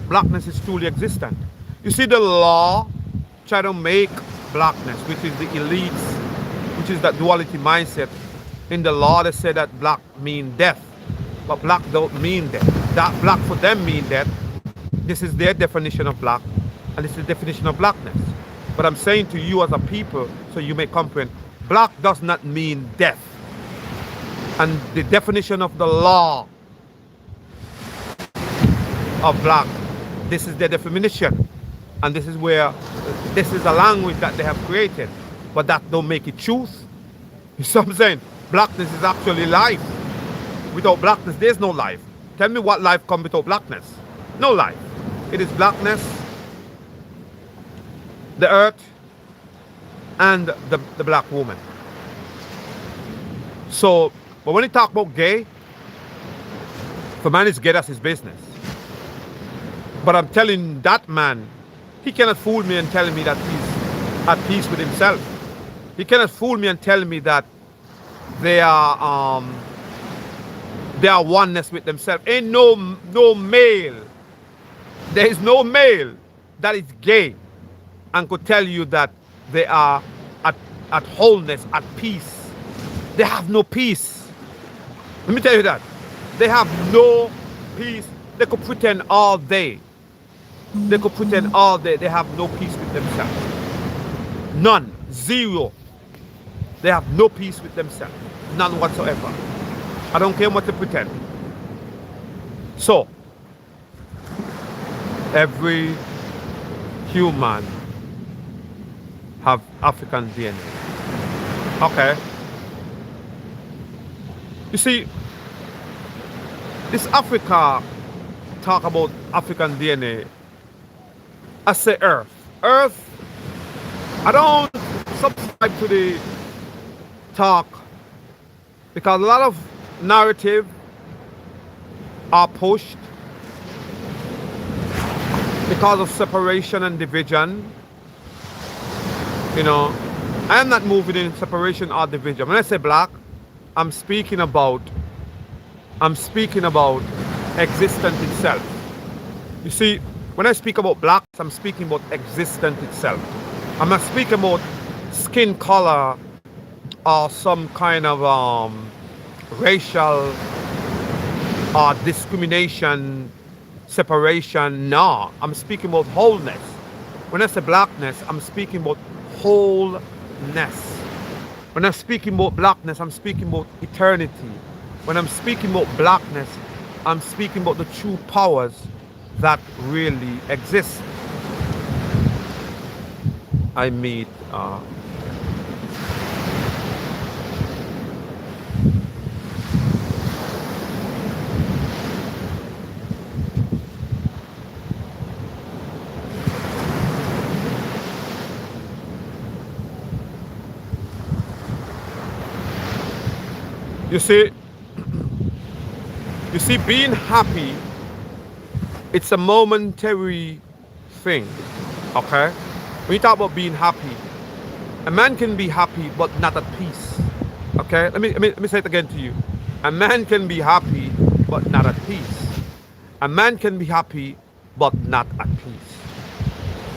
Blackness is truly existent. You see, the law try to make blackness, which is the elites, which is that duality mindset. In the law, they say that black mean death, but black don't mean death. That black for them mean death. This is their definition of black, and this is the definition of blackness. But I'm saying to you as a people, so you may comprehend, black does not mean death. And the definition of the law of black, this is their definition. And this is a language that they have created, but that don't make it truth. You see what I'm saying? Blackness is actually life. Without blackness, there's no life. Tell me what life comes without blackness. No life. It is blackness, the earth, and the black woman. So, but when you talk about gay, for man is gay, that's his business. But I'm telling that man, he cannot fool me and tell me that he's at peace with himself. He cannot fool me and tell me that they are oneness with themselves. Ain't no male. There is no male that is gay and could tell you that they are at wholeness, at peace. They have no peace. Let me tell you that. They have no peace. They could pretend all day. They could pretend all day. They have no peace with themselves. None. Zero. They have no peace with themselves. None whatsoever. I don't care what they pretend. So, every human have African DNA. Okay. You see, this Africa talk about African DNA. I say Earth. Earth, I don't subscribe to the talk because a lot of narrative are pushed because of separation and division. You know, I am not moving in separation or division. When I say black, I'm speaking about existence itself. You see, when I speak about black, I'm speaking about existence itself. I'm not speaking about skin color or some kind of racial or discrimination, separation. No, I'm speaking about wholeness. When I say blackness, I'm speaking about wholeness. When I'm speaking about blackness, I'm speaking about eternity. When I'm speaking about blackness, I'm speaking about the true powers that really exist. I meet You see, being happy, it's a momentary thing, okay? When you talk about being happy, a man can be happy but not at peace, okay? Let me say it again to you. A man can be happy but not at peace. A man can be happy but not at peace.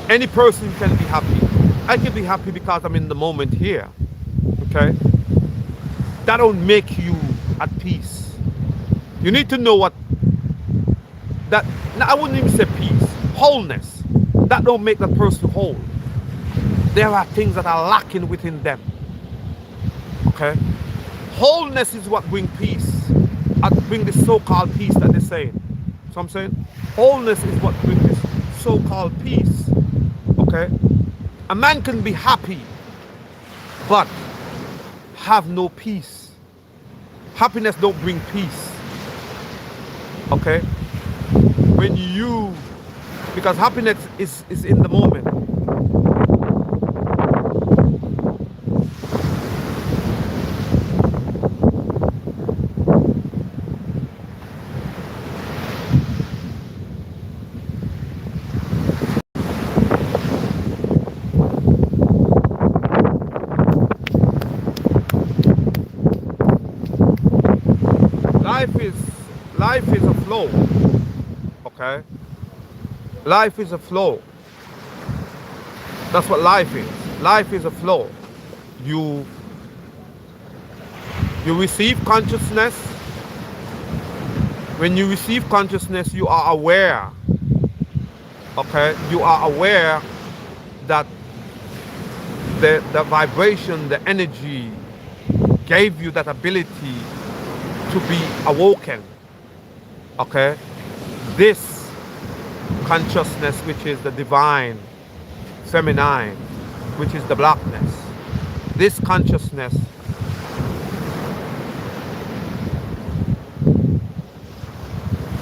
Any person can be happy. I can be happy because I'm in the moment here, okay? That don't make you at peace. You need to know what that, I wouldn't even say peace, wholeness. That don't make that person whole. There are things that are lacking within them. Okay? Wholeness is what brings peace. Bring the so-called peace that they're saying. So I'm saying wholeness is what brings this so-called peace. Okay? A man can be happy but have no peace. Happiness don't bring peace. Okay? When you, because happiness is in the moment. Life is a flow. Okay? Life is a flow. That's what life is. Life is a flow. You receive consciousness. When you receive consciousness, you are aware. Okay? You are aware that the vibration, the energy gave you that ability to be awoken. Okay? This consciousness, which is the divine feminine, which is the blackness, this consciousness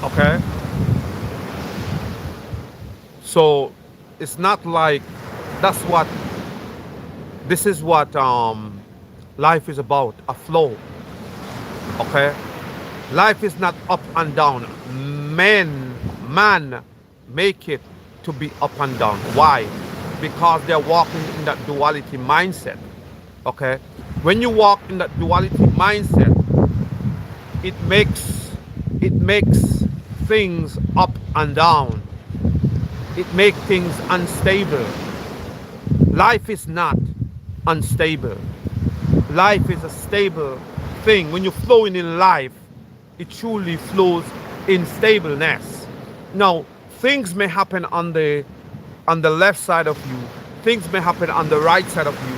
okay, so it's not like this is what life is about, a flow. Okay, life is not up and down. Man make it to be up and down. Why? Because they're walking in that duality mindset. Okay, when you walk in that duality mindset, it makes things up and down. It makes things unstable. Life is not unstable. Life is a stable thing. When you're flowing in life, it truly flows in stableness. Now, things may happen on the left side of you, things may happen on the right side of you,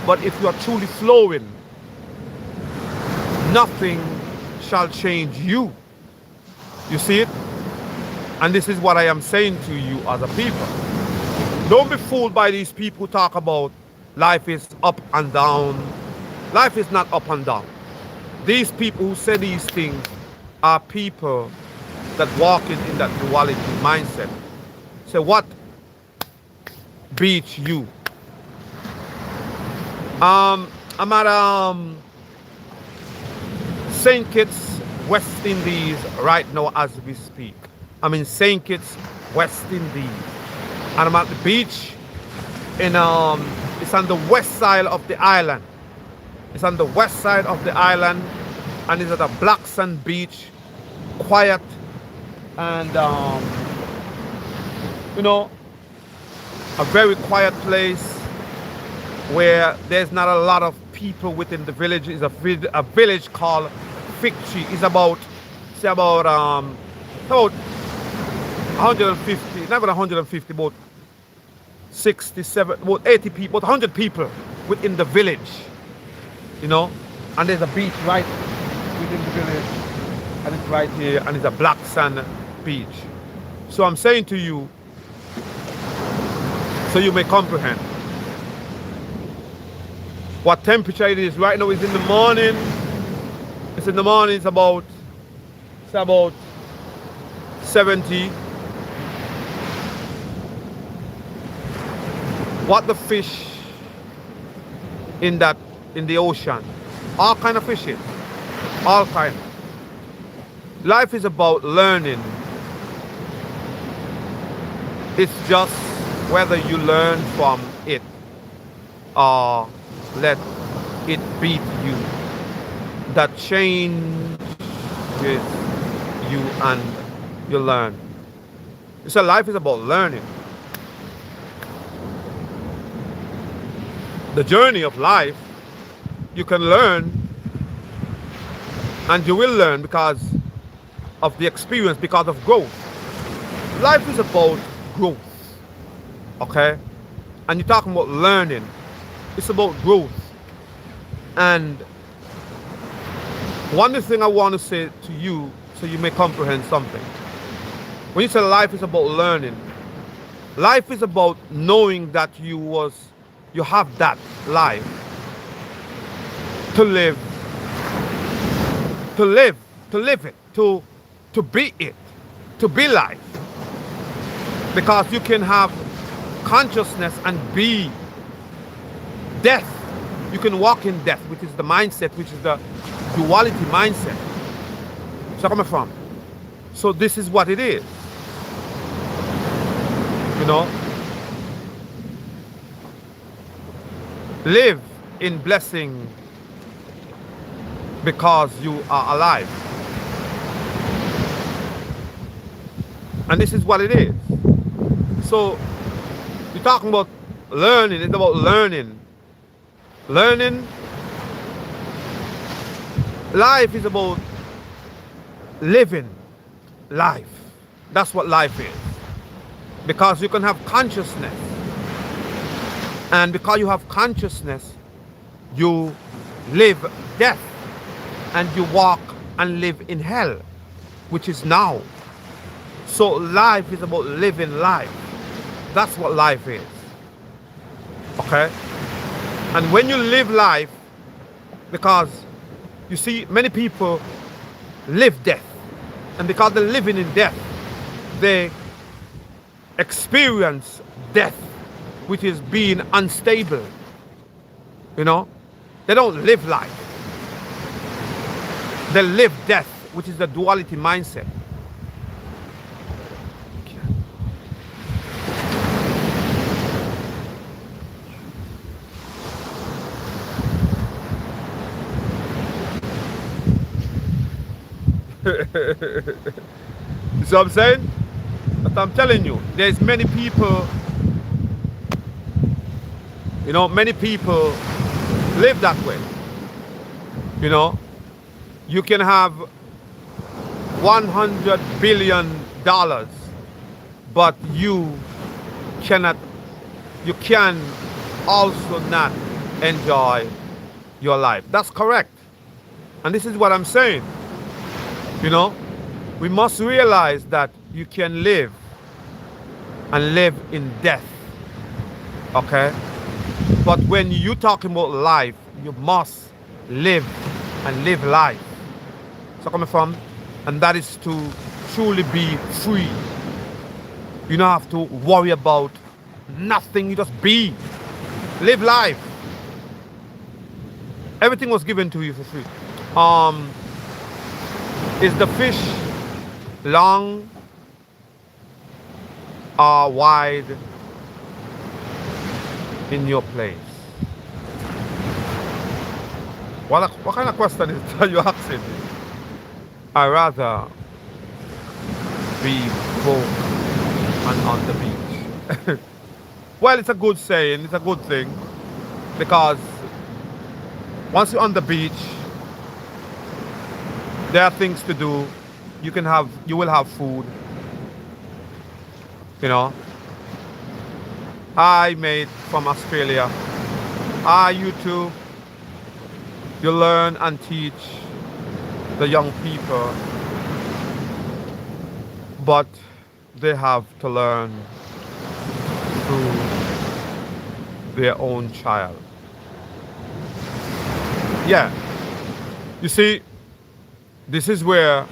but if you are truly flowing, nothing shall change you. You see it? And this is what I am saying to you as a people. Don't be fooled by these people who talk about life is up and down. Life is not up and down. These people who say these things are people that walk in that duality mindset. So what beats you? I'm at St. Kitts, West Indies right now as we speak. I'm in St. Kitts, West Indies. And I'm at the beach in it's on the west side of the island. It's on the west side of the island, and it's at a black sand beach, quiet, and you know, a very quiet place where there's not a lot of people within the village. It's a village called Fig Tree. It's about 150, not even 150, about 67, about 80 people, about 100 people within the village, you know, and there's a beach right within the village, and it's right here, and it's a black sand beach. So I'm saying to you, so you may comprehend what temperature it is right now. Is in the morning. It's in the morning. It's about 70. What the fish in the ocean, all kind of fishes. all kinds. Life is about learning. It's just whether you learn from it or let it beat you. That changes you and you learn. So life is about learning. The journey of life, you can learn and you will learn because of the experience, because of growth. Life is about growth, okay? And you're talking about learning. It's about growth. And one thing I want to say to you so you may comprehend something. When you say life is about learning, life is about knowing that you have that life to live it, to be it, to be life. Because you can have consciousness and be death. You can walk in death, which is the mindset, which is the duality mindset. So coming from. So this is what it is. You know? Live in blessing because you are alive. And this is what it is. So you're talking about learning, it's about learning. Learning, life is about living life. That's what life is. Because you can have consciousness. And because you have consciousness, you live death. And you walk and live in hell, which is now. So life is about living life. That's what life is. Okay? And when you live life, because you see many people live death. And because they're living in death, they experience death, which is being unstable. You know? They don't live life. They live death, which is the duality mindset. You see what I'm saying? But I'm telling you, there's many people, you know, many people live that way. You know, you can have $100 billion, but you can also not enjoy your life. That's correct. And this is what I'm saying. You know, we must realize that you can live and live in death. Okay? But when you're talking about life, you must live and live life. So coming from, and that is to truly be free. You don't have to worry about nothing, you just be. Live life. Everything was given to you for free. Is the fish long or wide in your place? What kind of question is that you're asking me? I rather be broke and on the beach. Well, it's a good saying, it's a good thing, because once you're on the beach, there are things to do. You will have food. You know. Hi, mate from Australia. Hi, you too. You learn and teach the young people, but they have to learn through their own child. Yeah. You see, this is where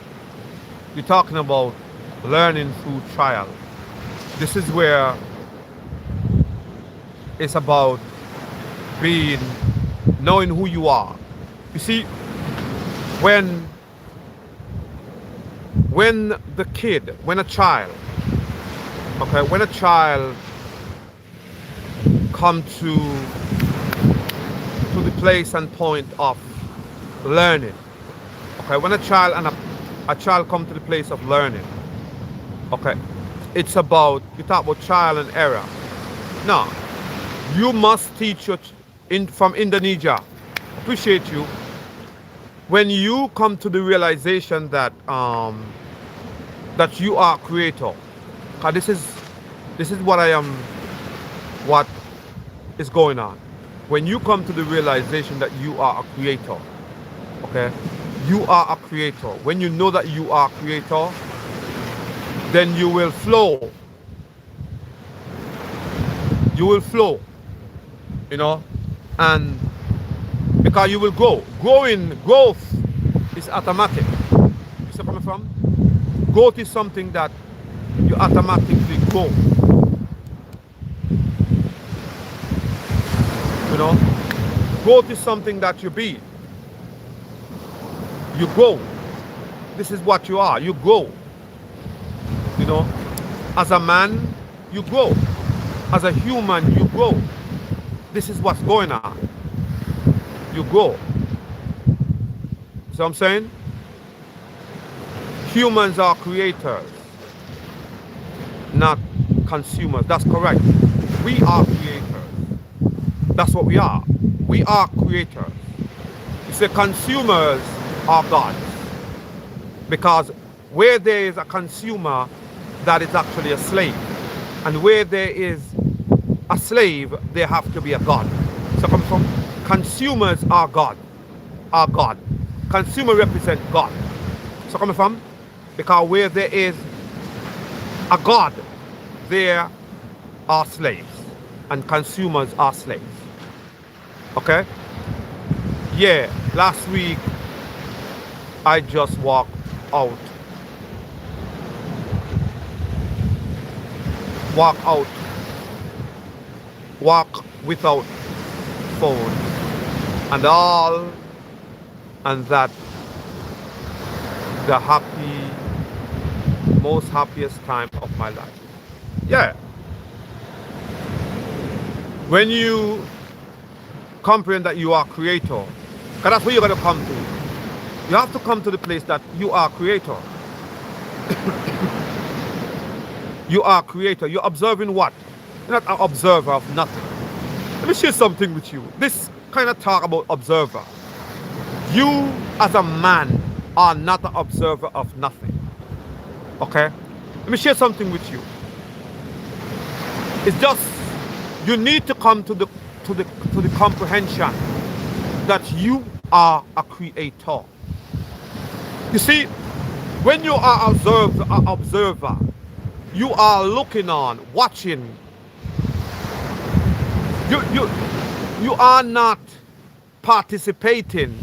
you're talking about learning through trial. This is where it's about knowing who you are. You see, When the kid, when a child, okay, when a child come to the place and point of learning, okay, when a child and a child come to the place of learning, okay, it's about, you talk about trial and error. No, you must teach from Indonesia. Appreciate you. When you come to the realization that that you are creator, because this is what is going on. When you come to the realization that you are a creator, okay, you are a creator. When you know that you are a creator, then you will flow. You will flow, you know, and because you will grow. Growth is automatic. You see where I'm coming from? Growth is something that you automatically grow. You know, growth is something that you be. You grow. This is what you are. You grow. You know, as a man, you grow. As a human, you grow. This is what's going on. You grow. See what I'm saying? Humans are creators, not consumers. That's correct. We are creators. That's what we are. We are creators. You say consumers are gods. Because where there is a consumer, that is actually a slave. And where there is a slave, there have to be a god. So come from consumers are God. Are God. Consumer represent God. So coming from, because where there is a God, there are slaves. And consumers are slaves. Okay? Yeah, last week I just walked out. Walk without phone and all, and that the most happiest time of my life. Yeah. When you comprehend that you are creator, because that's where you're going to come to. You have to come to the place that you are creator. You are creator. You're observing what? You're not an observer of nothing. Let me share something with you. This kind of talk about observer. You as a man are not an observer of nothing. Okay? Let me share something with you. It's just you need to come to the comprehension that you are a creator. You see, when you are an observer, you are looking on, watching. You are not participating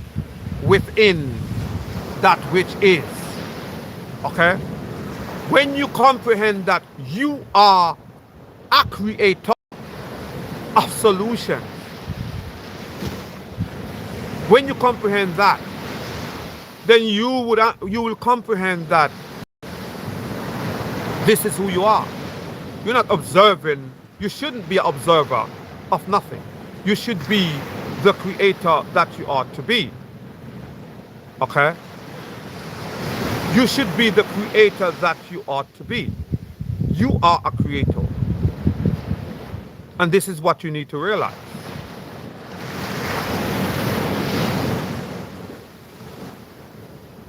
within that which is. Okay? When you comprehend that you are a creator of solutions, when you comprehend that, then you will comprehend that this is who you are. You're not observing. You shouldn't be an observer of nothing. You should be the creator that you ought to be. Okay? You should be the creator that you ought to be. You are a creator. And this is what you need to realize.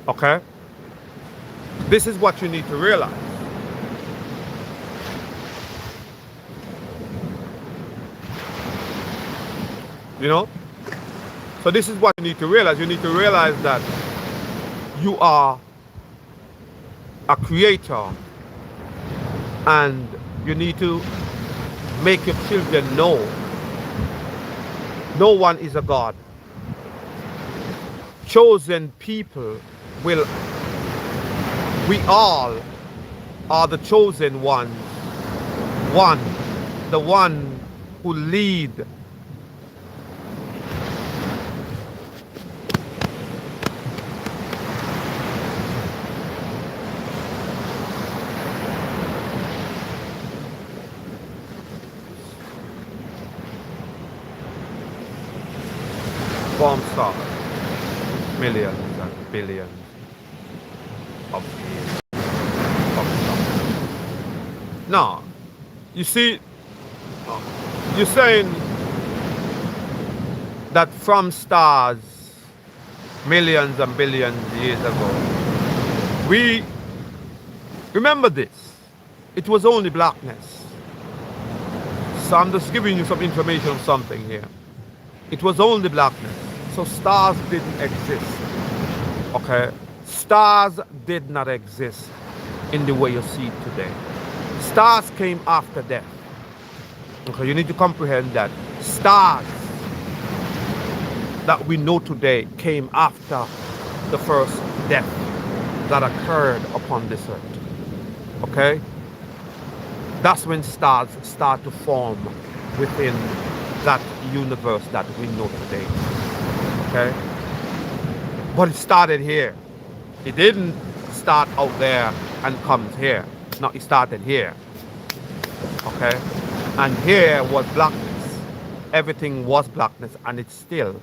Okay? This is what you need to realize. You know? So this is what you need to realize. You need to realize that you are a creator, and you need to make your children know no one is a God. Chosen people we all are the chosen ones. The one who lead. form stars, millions and billions of years of stars. Now, you see, you're saying that from stars millions and billions years ago, we remember this. It was only blackness. So I'm just giving you some information on something here. It was only blackness. So stars didn't exist. Okay? Stars did not exist in the way you see it today. Stars came after death. Okay, you need to comprehend that. Stars that we know today came after the first death that occurred upon this earth. Okay? That's when stars start to form within that universe that we know today. Okay? But it started here. It didn't start out there and comes here. No, it started here. Okay? And here was blackness. Everything was blackness, and it still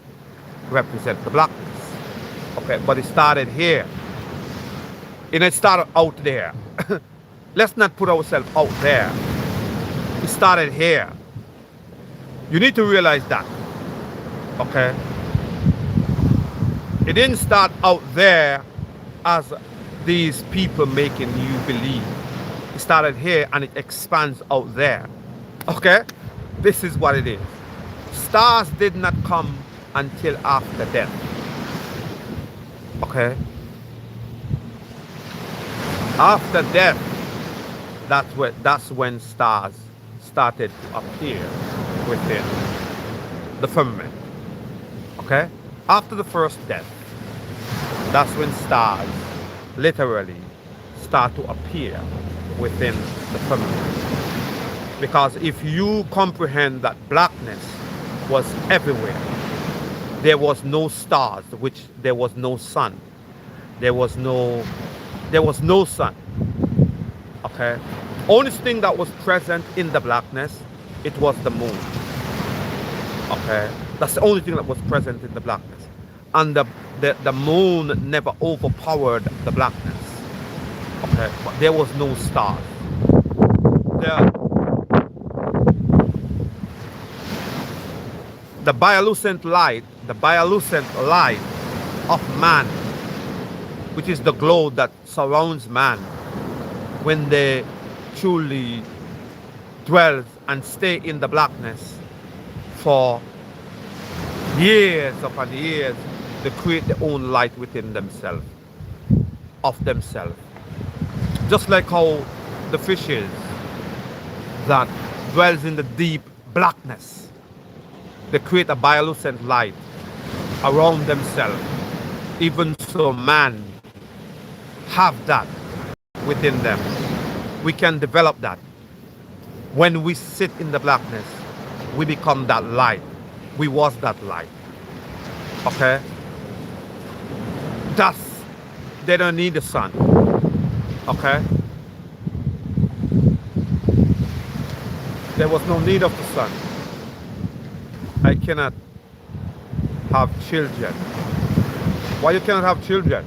represents the blackness. Okay? But it started here. And it started out there. Let's not put ourselves out there. It started here. You need to realize that. Okay? It didn't start out there as these people making you believe. It started here and it expands out there. Okay? This is what it is. Stars did not come until after death. Okay? After death, that's when stars started to appear within the firmament. Okay? After the first death, that's when stars literally start to appear within the firmament. Because if you comprehend that blackness was everywhere, there was no stars, which there was no sun. There was no sun. Okay? Only thing that was present in the blackness, it was the moon. Okay? That's the only thing that was present in the blackness. And the moon never overpowered the blackness. Okay? But there was no stars. The bioluminescent light of man, which is the glow that surrounds man when they truly dwell and stay in the blackness for years upon years, they create their own light within themselves, of themselves. Just like how the fishes that dwells in the deep blackness, they create a bioluminescent light around themselves. Even so, man have that within them. We can develop that. When we sit in the blackness, we become that light. We was that light. Okay? They don't need the sun. Okay? There was no need of the sun. I cannot have children. Why you cannot have children?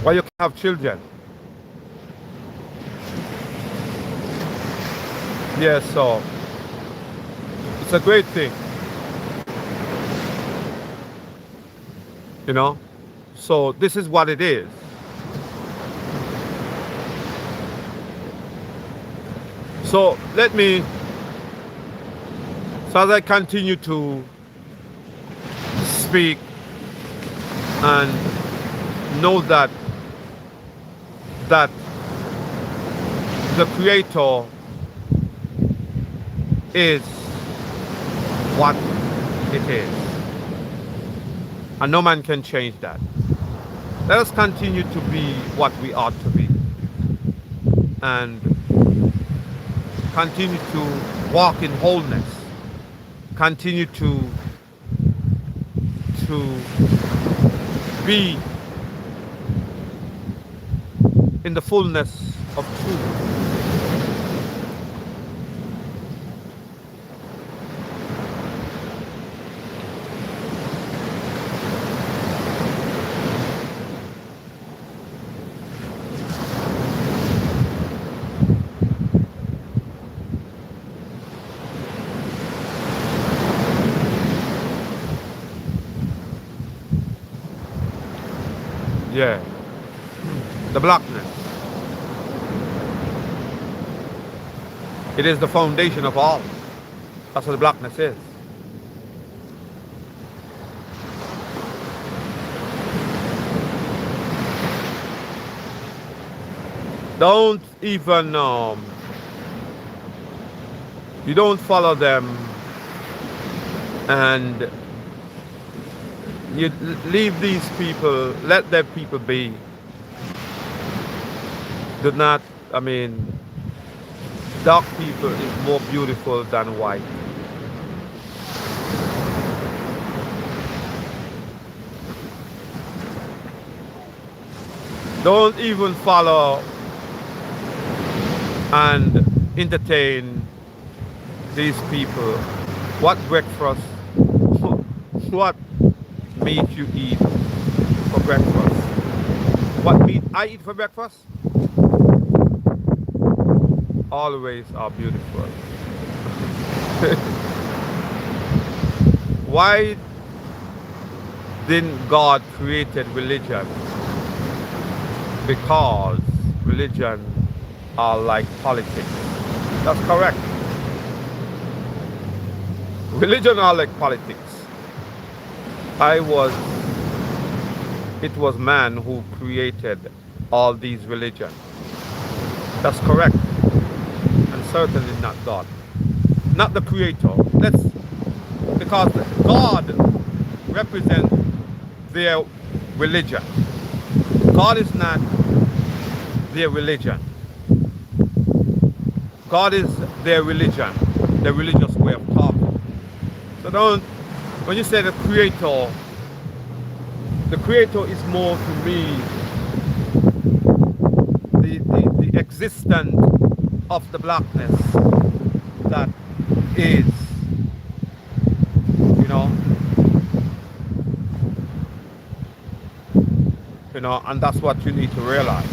Why you can't have children? Yeah, so it's a great thing. You know? So this is what it is. So as I continue to speak and know that the Creator is what it is, and no man can change that. Let us continue to be what we ought to be, and continue to walk in wholeness, continue to be in the fullness of truth, Yeah, the blackness. It is the foundation of all. That's what the blackness is. Don't even you don't follow them, and you leave these people, let their people be. Do not, I mean, dark people is more beautiful than white. Don't even follow and entertain these people. What breakfast, what meat you eat for breakfast? What meat I eat for breakfast? Always are beautiful. Why didn't God created religion? Because religion are like politics. That's correct. Religion are like politics. It was man who created all these religions. That's correct. And certainly not God. Not the creator. Because God represents their religion. God is not their religion. God is their religion, the religious way of talking. So when you say the creator is more to me the existence of the blackness that is, and that's what you need to realize.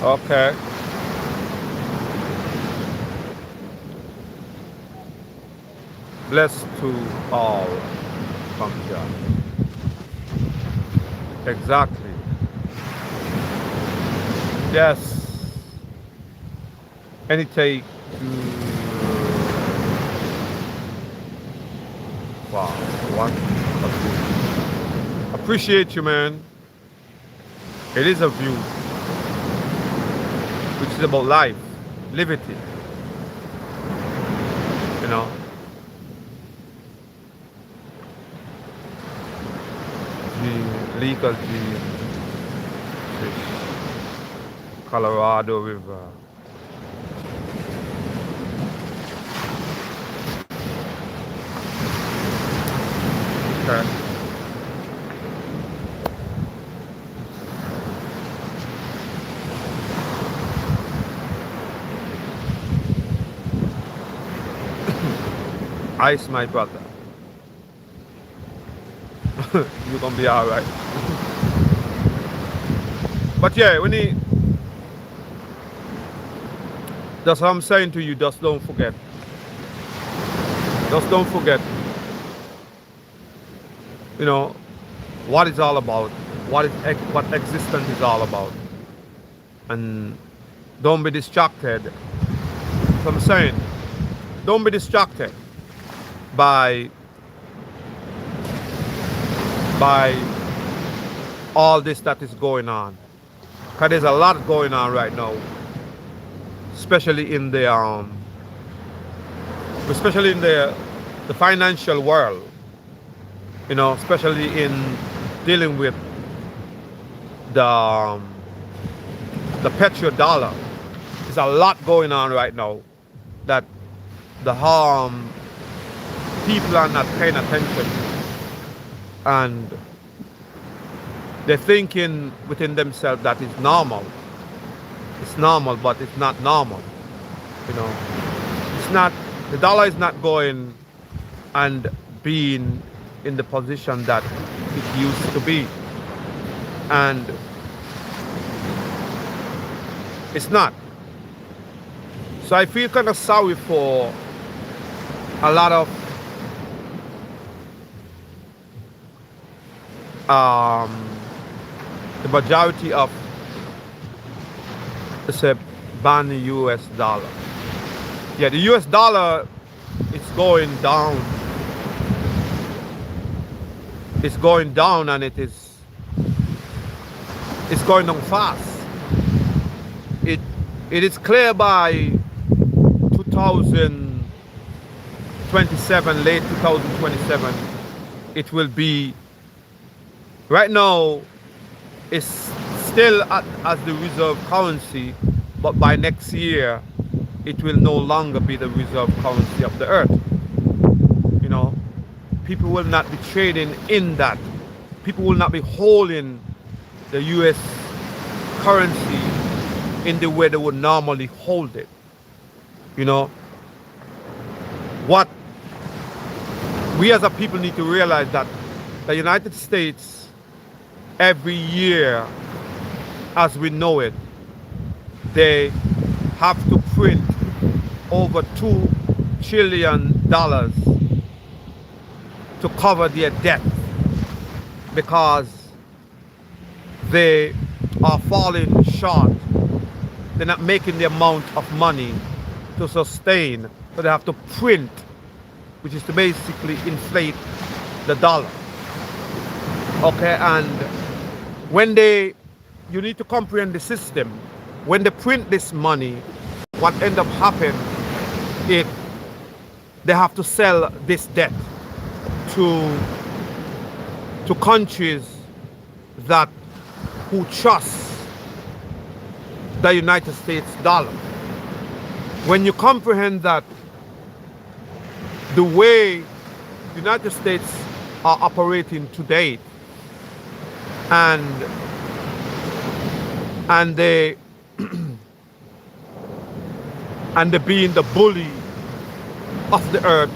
Okay. Blessed to all from God. Exactly. Yes. And it take to wow, what a view. Appreciate you, man. It is a view which is about life, liberty. Legal G, fish, Colorado River. Okay. Ice, my brother. You're gonna be all right. But yeah, that's what I'm saying to you. Just don't forget. Just don't forget. What it's all about. What existence is all about. And don't be distracted. So I'm saying, don't be distracted by all this that is going on. Because there's a lot going on right now, especially in the financial world. Especially in dealing with the petrodollar. There's a lot going on right now that the people are not paying attention, and they're thinking within themselves that is normal. It's normal, but it's not normal. You know, it's not, the dollar is not going and being in the position that it used to be. And it's not. So I feel kind of sorry for a lot of the majority of, let's say, ban the US dollar. Yeah, the US dollar is going down. It's going down, and it's going down fast. It is clear by 2027, late 2027, it will be, right now it's still as the reserve currency, but by next year it will no longer be the reserve currency of the earth. You know, people will not be trading in that. People will not be holding the US currency in the way they would normally hold it. You know, what we as a people need to realize that the United States, every year as we know it, they have to print over $2 trillion to cover their debt, because they are falling short. They're not making the amount of money to sustain, so they have to print, which is to basically inflate the dollar. Okay, and when you need to comprehend the system. When they print this money, what end up happening is they have to sell this debt to countries that who trust the United States dollar. When you comprehend that the way the United States are operating today, and they and they being the bully of the earth,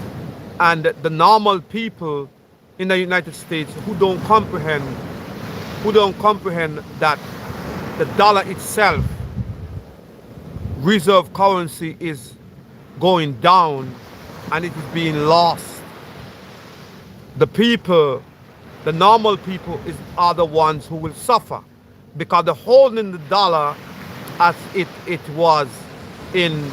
and the normal people in the United States who don't comprehend that the dollar itself, reserve currency, is going down and it is being lost. The people, the normal people, are the ones who will suffer, because they're holding the dollar as it was in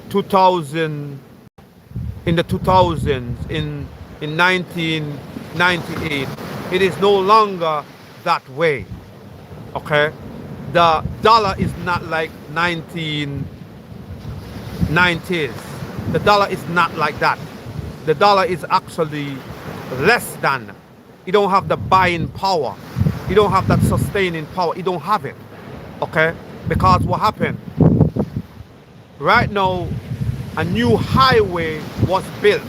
2000, in the 2000s, in 1998. It is no longer that way. Okay, the dollar is not like 1990s. The dollar is not like that. The dollar is actually less than. You don't have the buying power. You don't have that sustaining power. You don't have it. Okay, because what happened? Right now, a new highway was built,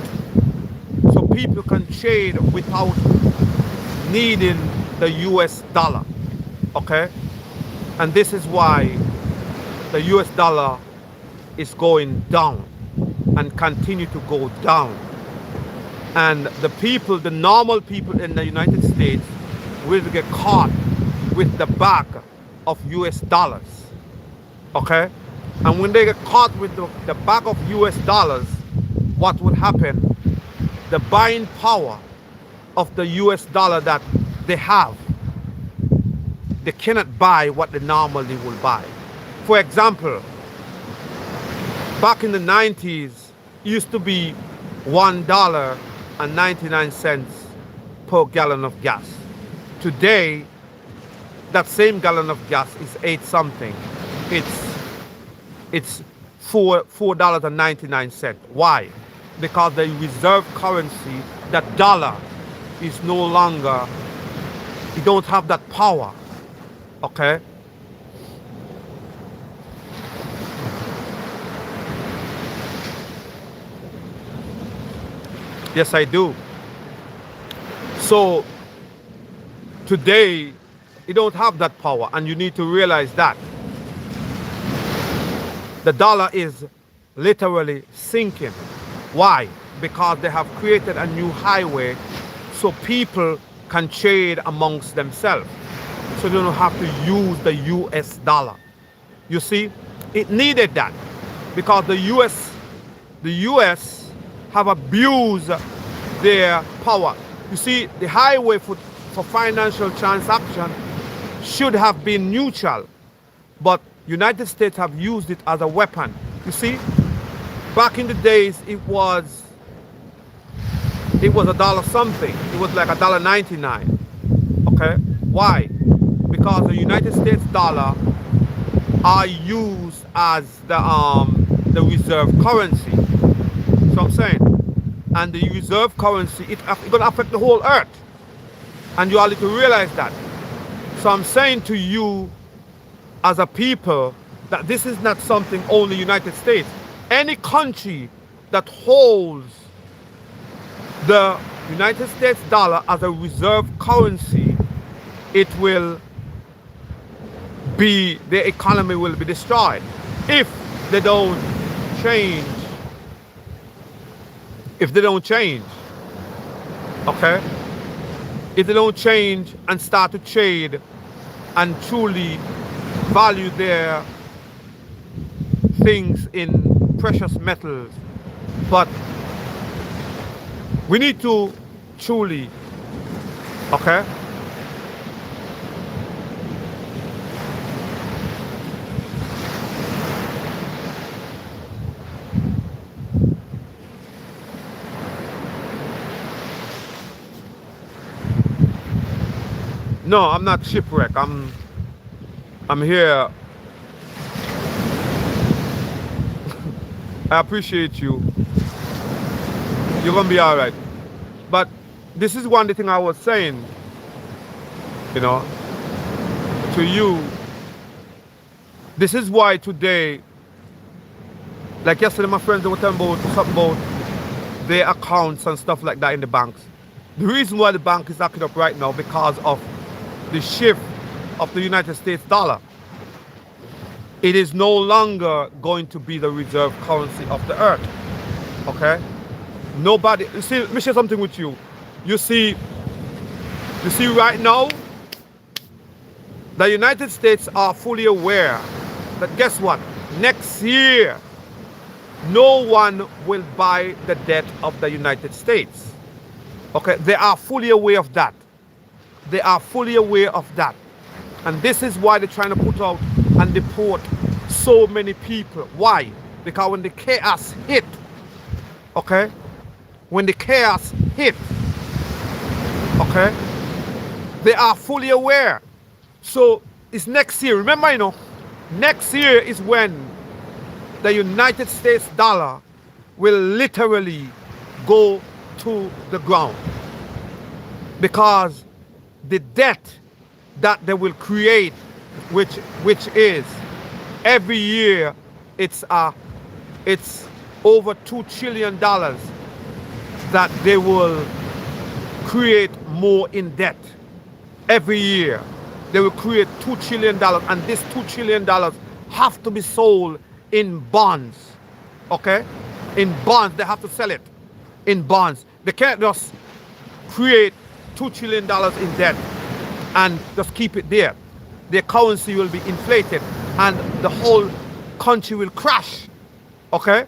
so people can trade without needing the US dollar. Okay, and this is why the US dollar is going down and continue to go down. And the people, the normal people in the United States, will get caught with the bag of US dollars. Okay? And when they get caught with the bag of US dollars, what will happen? The buying power of the US dollar that they have, they cannot buy what they normally will buy. For example, back in the 90s, it used to be $1.99 per gallon of gas. Today, that same gallon of gas is 8 something. It's $4.99. Why? Because the reserve currency, that dollar, is no longer, you don't have that power. Okay? Yes, I do. So today, It don't have that power, and you need to realize that. The dollar is literally sinking. Why? Because they have created a new highway so people can trade amongst themselves. So they don't have to use the US dollar. You see, it needed that because the US have abused their power. You see, the highway for financial transaction should have been neutral, but United States have used it as a weapon. You see, back in the days, it was a dollar something. It was like $1.99. Okay, why? Because the United States dollar are used as the reserve currency. So I'm saying, and the reserve currency, it's going to affect the whole earth, and you all need to realize that. So I'm saying to you, as a people, that this is not something only United States. Any country that holds the United States dollar as a reserve currency, it will be, their economy will be destroyed if they don't change. If they don't change, okay? If they don't change and start to trade and truly value their things in precious metals. But we need to truly, okay? No, I'm not shipwrecked. I'm here. I appreciate you. You're gonna be all right. But this is one thing I was saying, you know, to you. This is why today, like yesterday, my friends, they were telling about something about their accounts and stuff like that in the banks. The reason why the bank is acting up right now because of the shift of the United States dollar. It is no longer going to be the reserve currency of the earth. Okay? Nobody, you see, let me share something with you. You see right now, the United States are fully aware that guess what? Next year, no one will buy the debt of the United States. Okay? They are fully aware of that. They are fully aware of that. And this is why they're trying to put out and deport so many people. Why? Because when the chaos hit, okay? When the chaos hit, okay? They are fully aware. So it's next year. Remember, you know, next year is when the United States dollar will literally go to the ground. Because the debt that they will create, which is every year, it's over $2 trillion that they will create more in debt. Every year they will create $2 trillion, and this $2 trillion have to be sold in bonds. Okay, in bonds. They have to sell it in bonds. They can't just create $2 trillion in debt and just keep it there. Their currency will be inflated and the whole country will crash. Okay?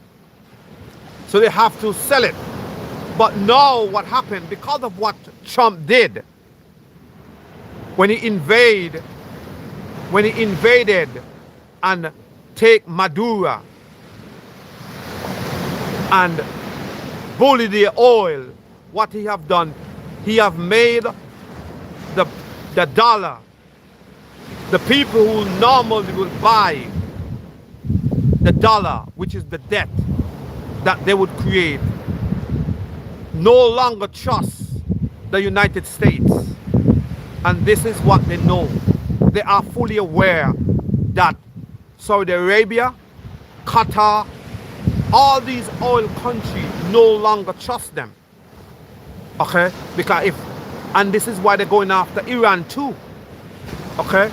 So they have to sell it. But now what happened, because of what Trump did, when he invaded and take Maduro and bully the oil, what he have done, he have made the dollar, the people who normally will buy the dollar, which is the debt that they would create, no longer trust the United States. And this is what they know. They are fully aware that Saudi Arabia, Qatar, all these oil countries no longer trust them. Okay? Because and this is why they're going after Iran too. Okay?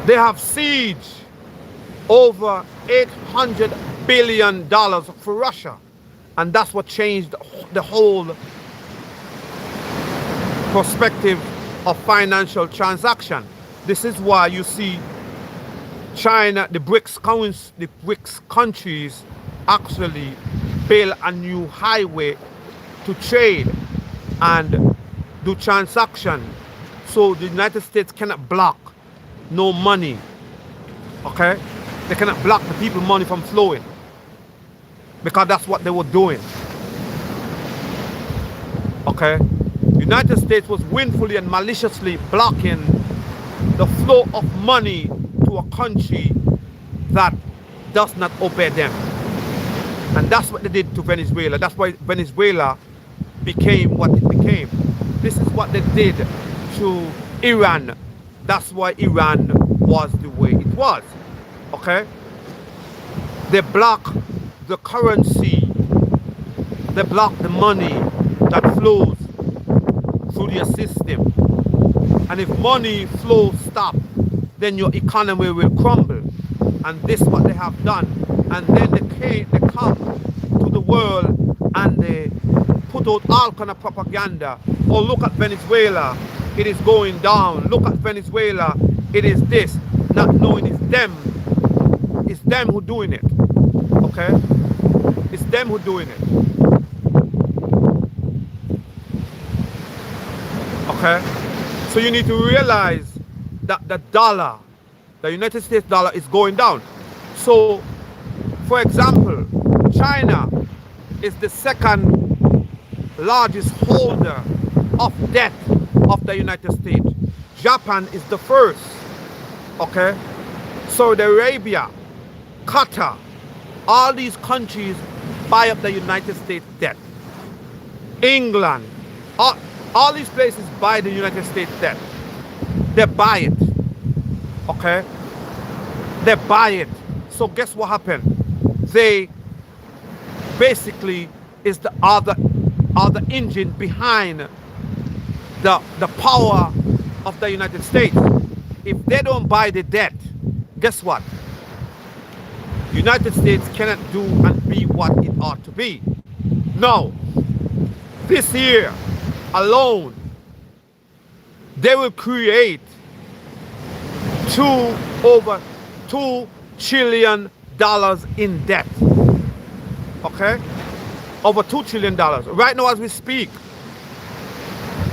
They have siege over $800 billion for Russia. And that's what changed the whole perspective of financial transaction. This is why you see China, the BRICS countries actually build a new highway to trade and do transaction. So the United States cannot block no money. Okay? They cannot block the people money from flowing. Because that's what they were doing. Okay? United States was willfully and maliciously blocking the flow of money to a country that does not obey them. And that's what they did to Venezuela. That's why Venezuela became what it became. This is what they did to Iran. That's why Iran was the way it was. Okay? They block the currency. They block the money that flows through their system. And if money flow stop, then your economy will crumble. And this is what they have done. And then they come to the world and they put out all kind of propaganda. Oh, look at Venezuela, it is going down. Look at Venezuela, it is this. Not knowing it's them who doing it. Okay? It's them who doing it. Okay? So you need to realize that the dollar, the United States dollar, is going down. So, for example, China is the second largest holder of debt of the United States. Japan is the first. Okay? Saudi Arabia, Qatar, all these countries buy up the United States debt. England, all these places buy the United States debt. They buy it. Okay? They buy it. So guess what happened? They basically is the other engine behind the power of the United States. If they don't buy the debt, guess what? United States cannot do and be what it ought to be. No. This year alone, they will create over $2 trillion in debt. Okay? Over $2 trillion. Right now as we speak.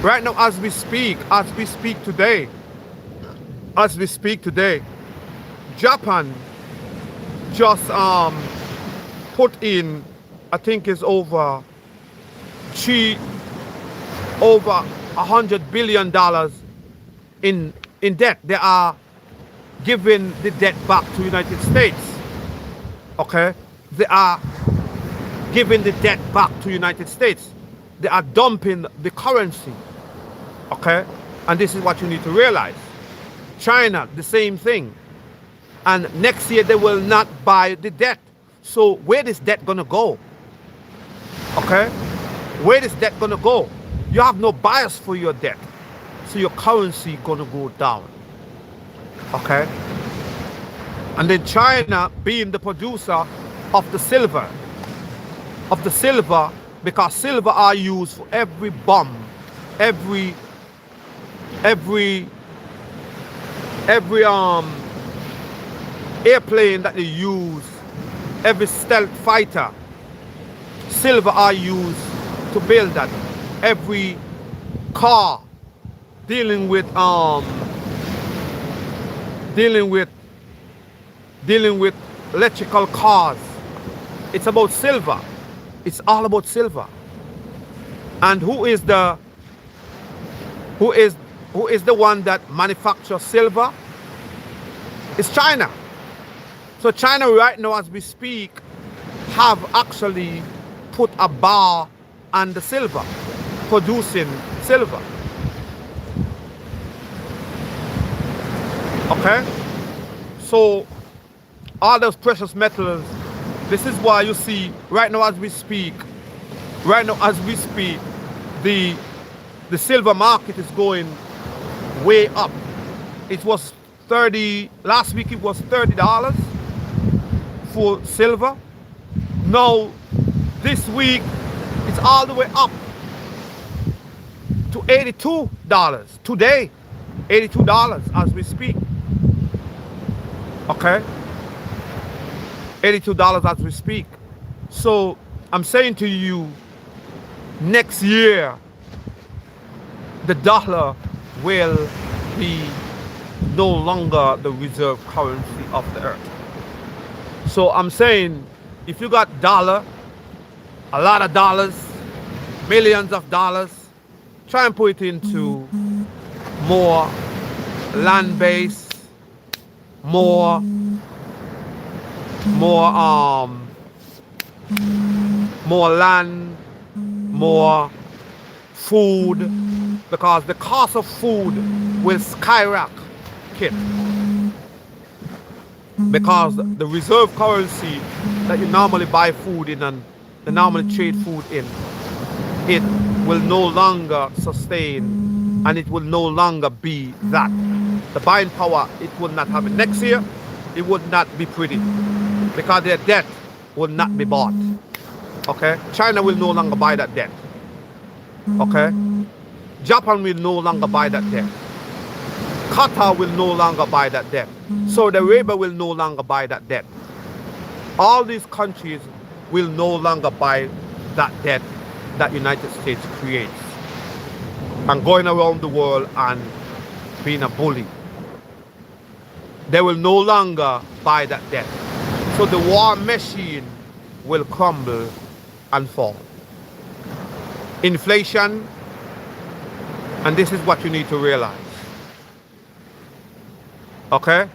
Right now as we speak today. As we speak today. Japan just put in, I think it's over $100 billion in debt. They are giving the debt back to the United States. Okay? They are giving the debt back to the United States. They are dumping the currency. Okay? And this is what you need to realize. China, the same thing. And next year they will not buy the debt. So where is debt gonna go? Okay? Where is debt gonna go? You have no bias for your debt. So your currency gonna go down. Okay? And then China being the producer of the silver. Because silver are used for every bomb, every airplane that they use, every stealth fighter, silver are used to build that. Every car dealing with electrical cars, it's about silver. It's all about silver. And who is the one that manufactures silver? It's China. So China right now as we speak have actually put a bar on the silver, producing silver. Okay? So all those precious metals, this is why you see right now as we speak, the silver market is going way up. It was 30, last week it was $30 for silver. Now, this week, it's all the way up to $82 today. $82 as we speak. Okay? $82 as we speak. So I'm saying to you, next year, the dollar will be no longer the reserve currency of the earth. So I'm saying, if you got dollar, a lot of dollars, millions of dollars, try and put it into more land base, more land, more food, because the cost of food will skyrocket, because the reserve currency that you normally buy food in and they normally trade food in, it will no longer sustain, and it will no longer be that. The buying power, it will not have it. Next year, it would not be pretty, because their debt will not be bought. Okay? China will no longer buy that debt. Okay? Japan will no longer buy that debt. Qatar will no longer buy that debt. Saudi Arabia will no longer buy that debt. All these countries will no longer buy that debt that United States creates, and going around the world and being a bully. They will no longer buy that debt. So the war machine will crumble and fall. Inflation, and this is what you need to realize. Okay?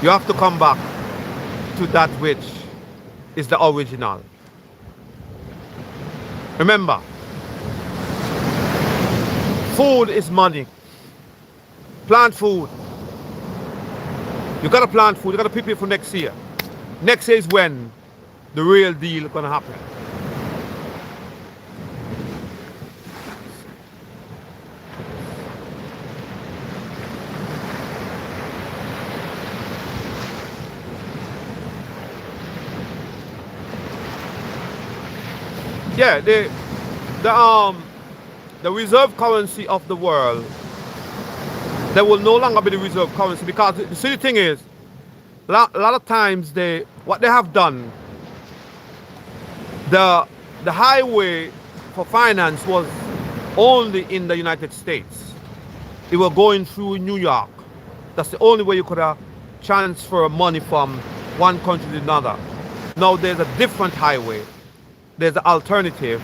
You have to come back to that which is the original. Remember, food is money. Plant food. You gotta plant food, you gotta prepare for next year. Next year is when the real deal is gonna happen. Yeah, the reserve currency of the world, they will no longer be the reserve currency, because the silly thing is, a lot of times what they have done, the highway for finance was only in the United States. It was going through New York. That's the only way you could transfer money from one country to another. Now there's a different highway. There's an alternative,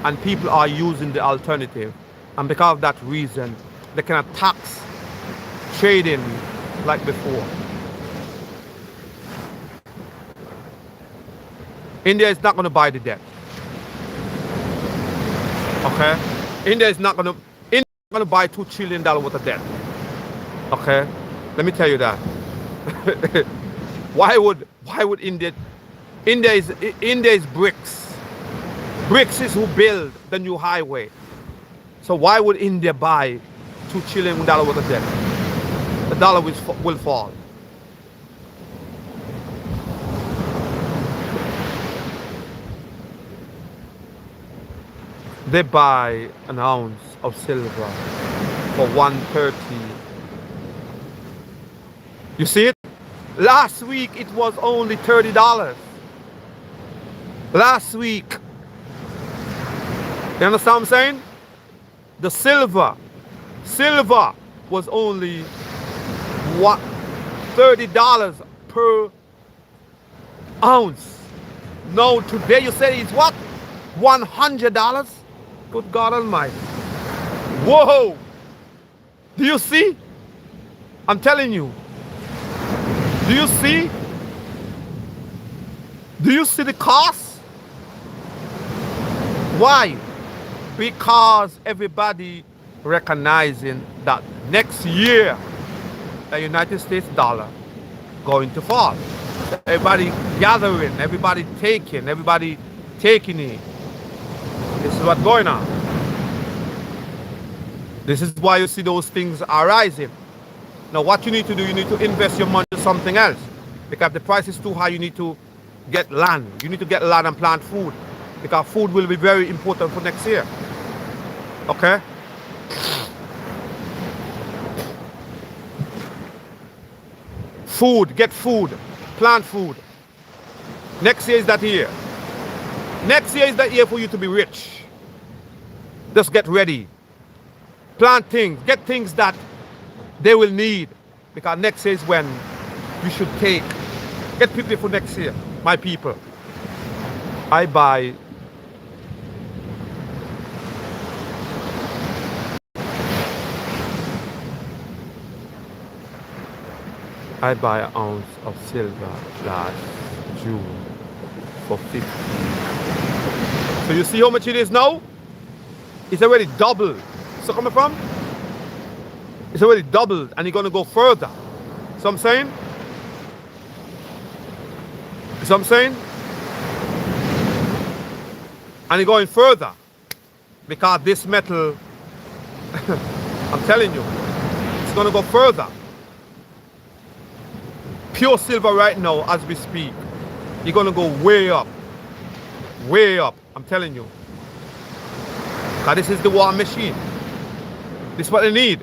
and people are using the alternative. And because of that reason, they cannot tax trading like before. India is not going to buy the debt. Okay? India is not going to buy $2 trillion worth of debt. Okay? Let me tell you that. Why would India? India is BRICS. BRICS is who build the new highway. So why would India buy $2 trillion worth of debt? The dollar will fall. They buy an ounce of silver for $130. You see it? Last week it was only $30. Last week. You understand what I'm saying? The silver was only what, $30 per ounce. Now today you say it's what? $100? Good God Almighty. Whoa! Do you see? I'm telling you. Do you see? Do you see the cost? Why? Because everybody recognizing that next year the United States dollar going to fall. Everybody gathering, everybody taking it. This is what's going on. This is why you see those things are rising. Now what you need to do, you need to invest your money in something else. Because if the price is too high, you need to get land. You need to get land and plant food. Because food will be very important for next year. Okay? Food, get food, plant food. Next year is that year. Next year is that year for you to be rich. Just get ready. Plant things, get things that they will need. Because next year is when you should take. Get people for next year, my people. I buy an ounce of silver last June for 50. So you see how much it is now? It's already doubled. So coming from? It's already doubled and it's gonna go further. So I'm saying? So I'm saying? And it's going further. Because this metal, I'm telling you, it's gonna go further. Pure silver right now as we speak, you're gonna go way up. Way up, I'm telling you. Because this is the war machine. This is what they need.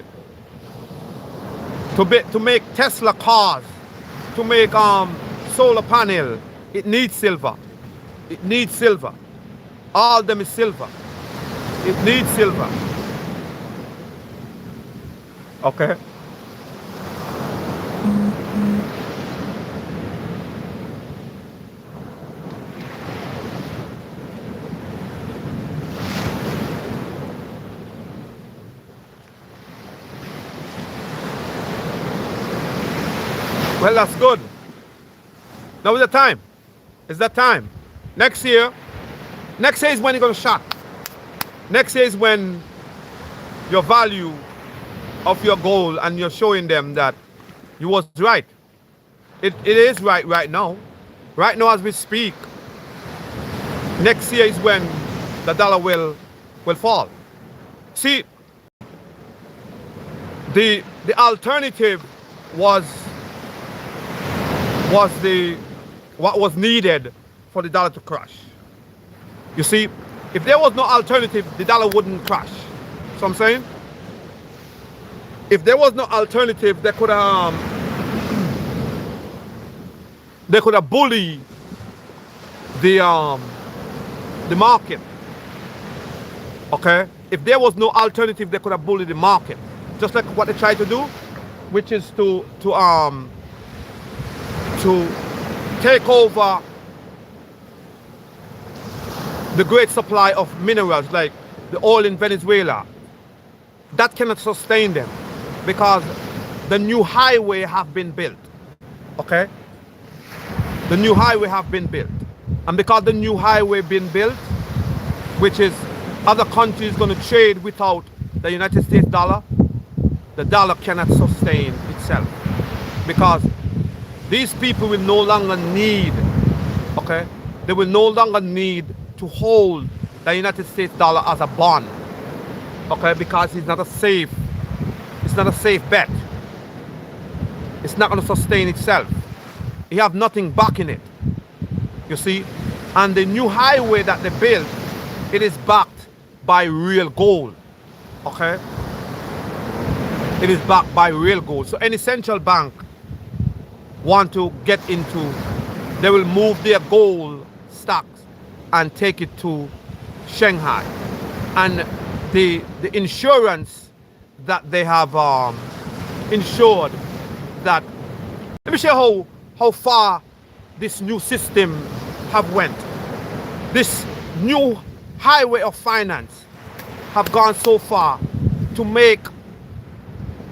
To make Tesla cars, to make solar panel, it needs silver. It needs silver. All of them is silver. It needs silver. Okay? Well, that's good. Now is the time. It's that time. Next year is when you're going to shock. Next year is when your value of your goal and you're showing them that you was right. It is right now. Right now as we speak. Next year is when the dollar will fall. See, the alternative was what was needed for the dollar to crash. You see, if there was no alternative, the dollar wouldn't crash. So I'm saying, if there was no alternative, they could have bullied the market. Okay, if there was no alternative, they could have bullied the market, just like what they tried to do, which is to take over the great supply of minerals like the oil in Venezuela. That cannot sustain them because the new highway have been built. Okay? The new highway have been built. And because the new highway been built, which is other countries going to trade without the United States dollar, the dollar cannot sustain itself. Because these people will no longer need, okay? They will no longer need to hold the United States dollar as a bond, okay? Because it's not a safe bet. It's not going to sustain itself. You have nothing backing it, you see? And the new highway that they built, it is backed by real gold, okay? It is backed by real gold. So any central bank want to get into, they will move their gold stocks and take it to Shanghai. And the insurance that they have insured that, let me show you how far this new system have went. This new highway of finance have gone so far to make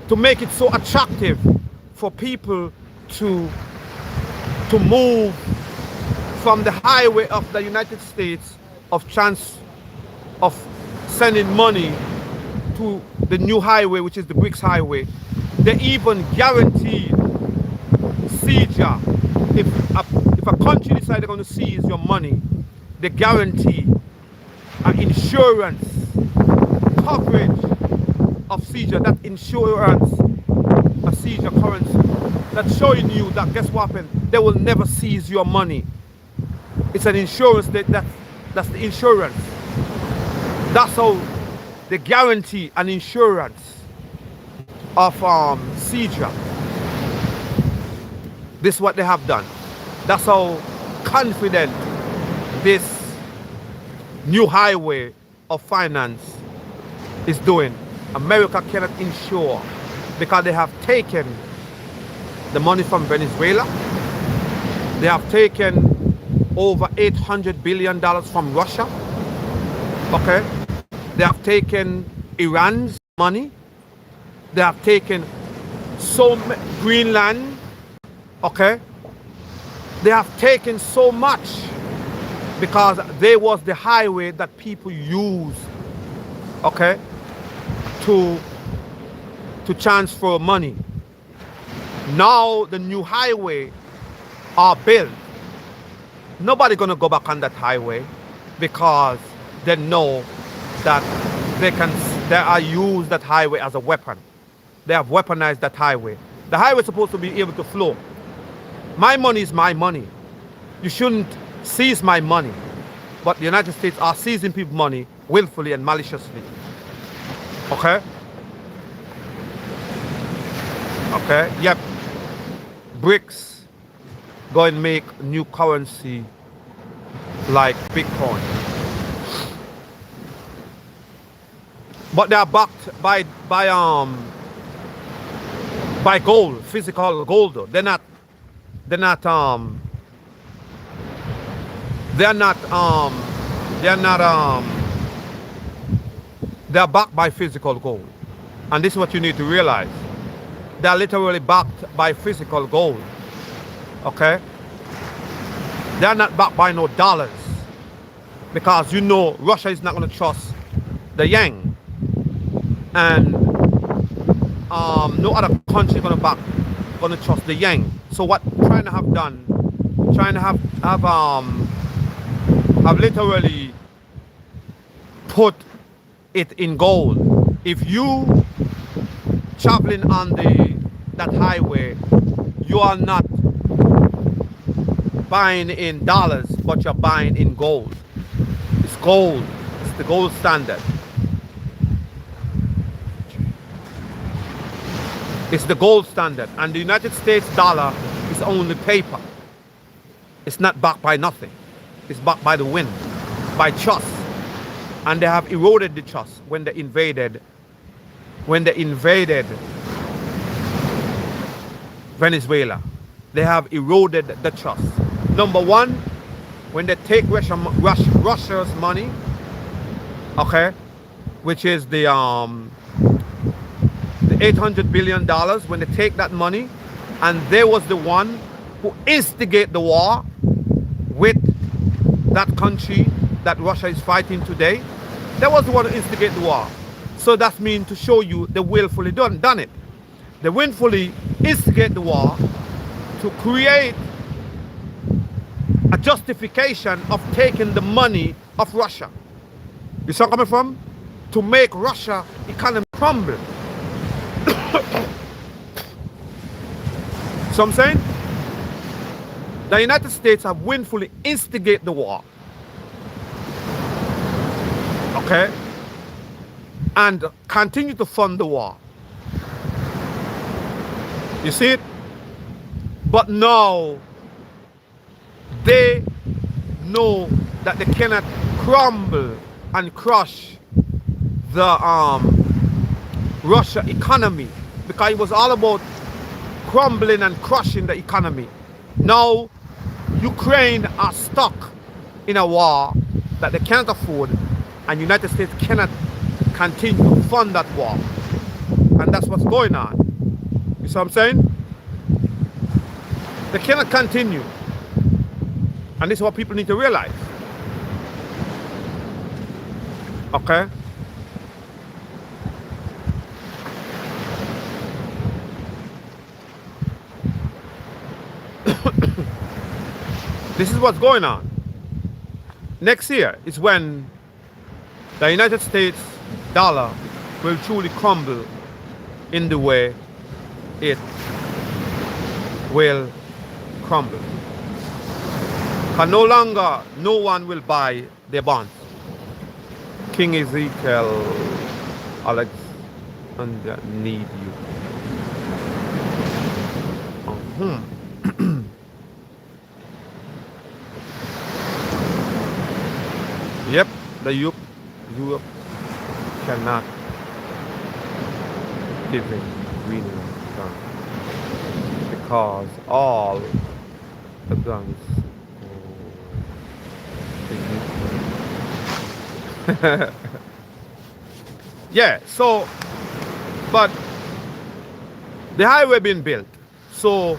it so attractive for people to move from the highway of the United States of sending money to the new highway, which is the BRICS highway. They even guaranteed seizure. If a country decides they're going to seize your money, they guarantee an insurance coverage of seizure, that insurance, a seizure currency, that's showing you that guess what happened? They will never seize your money. It's an insurance that's the insurance. That's how they guarantee an insurance of seizure. This is what they have done. That's how confident this new highway of finance is doing. America cannot insure because they have taken the money from Venezuela. They have taken over $800 billion from Russia. Okay? They have taken Iran's money. They have taken Greenland. Okay? They have taken so much because there was the highway that people use, okay, to transfer money. Now the new highway are built. Nobody gonna go back on that highway because they know that they are use that highway as a weapon. They have weaponized that highway. The highway is supposed to be able to flow. My money is my money. You shouldn't seize my money. But the United States are seizing people's money willfully and maliciously. Okay? Okay, yep. BRICS go and make new currency like Bitcoin. But they are backed by gold, physical gold though. They're backed by physical gold. And this is what you need to realize. They are literally backed by physical gold. Okay? They are not backed by no dollars. Because you know Russia is not going to trust the yang. And no other country is going to trust the yang. So what China have done, China have literally put it in gold. If you traveling on that highway, you are not buying in dollars, but you're buying in gold. It's gold. It's the gold standard. It's the gold standard. And the United States dollar is only paper. It's not backed by nothing. It's backed by the wind, by trust. And they have eroded the trust when they invaded Venezuela. They have eroded the trust. Number one, when they take Russia's money, okay, which is the $800 billion, when they take that money, and they was the one who instigate the war with that country that Russia is fighting today. They was the one who instigate the war. So that means to show you they willfully done it. They willfully instigate the war to create a justification of taking the money of Russia. You see where I'm coming from? To make Russia economy crumble. So I'm saying the United States have willfully instigate the war. Okay? And continue to fund the war. You see it? But now they know that they cannot crumble and crush the Russia economy, because it was all about crumbling and crushing the economy. Now Ukraine are stuck in a war that they can't afford, and United States cannot continue to fund that war. And that's what's going on. You see what I'm saying? They cannot continue. And this is what people need to realize. Okay? This is what's going on. Next year is when the United States dollar will truly crumble in the way it will crumble. Because no longer no one will buy their bonds. King Ezekiel Alexander need you. Yep, the Europe cannot give in Greenland because all the guns yeah, so but the highway been built, so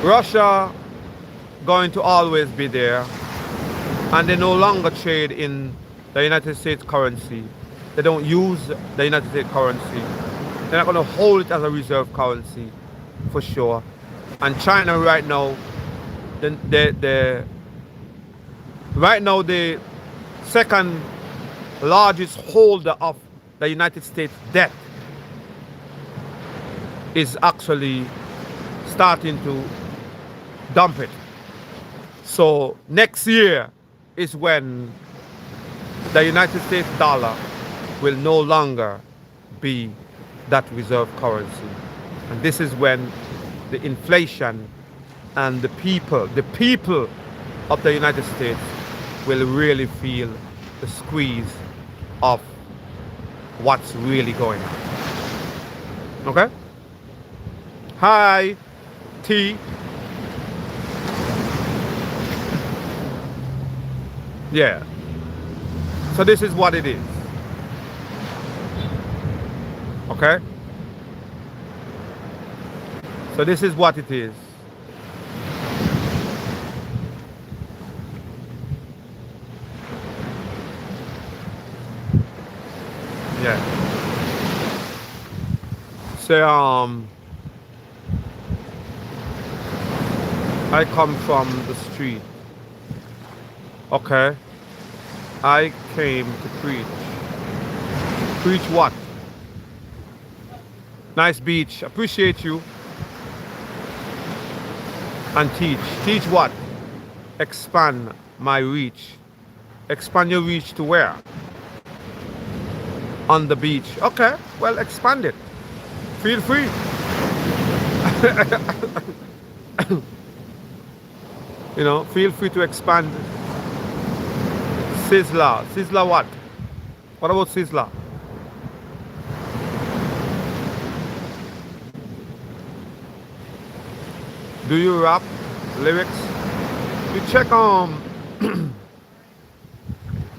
Russia going to always be there, and they no longer trade in the United States currency. They don't use the United States currency. They're not going to hold it as a reserve currency for sure. And China right now, right now the second largest holder of the United States debt is actually starting to dump it. So next year is when the United States dollar will no longer be that reserve currency. And this is when the inflation and the people of the United States will really feel the squeeze of what's really going on. Okay? Hi, T. Yeah. So this is what it is. Okay? So this is what it is. Yeah. So I come from the street. Okay. I came to preach. Preach what? Nice beach. Appreciate you. And teach. Teach what? Expand my reach. Expand your reach to where? On the beach. Okay. Well, expand it. Feel free. You know, feel free to expand. Sizzler. Sizzler what? What about Sizzler? Do you rap lyrics? You check I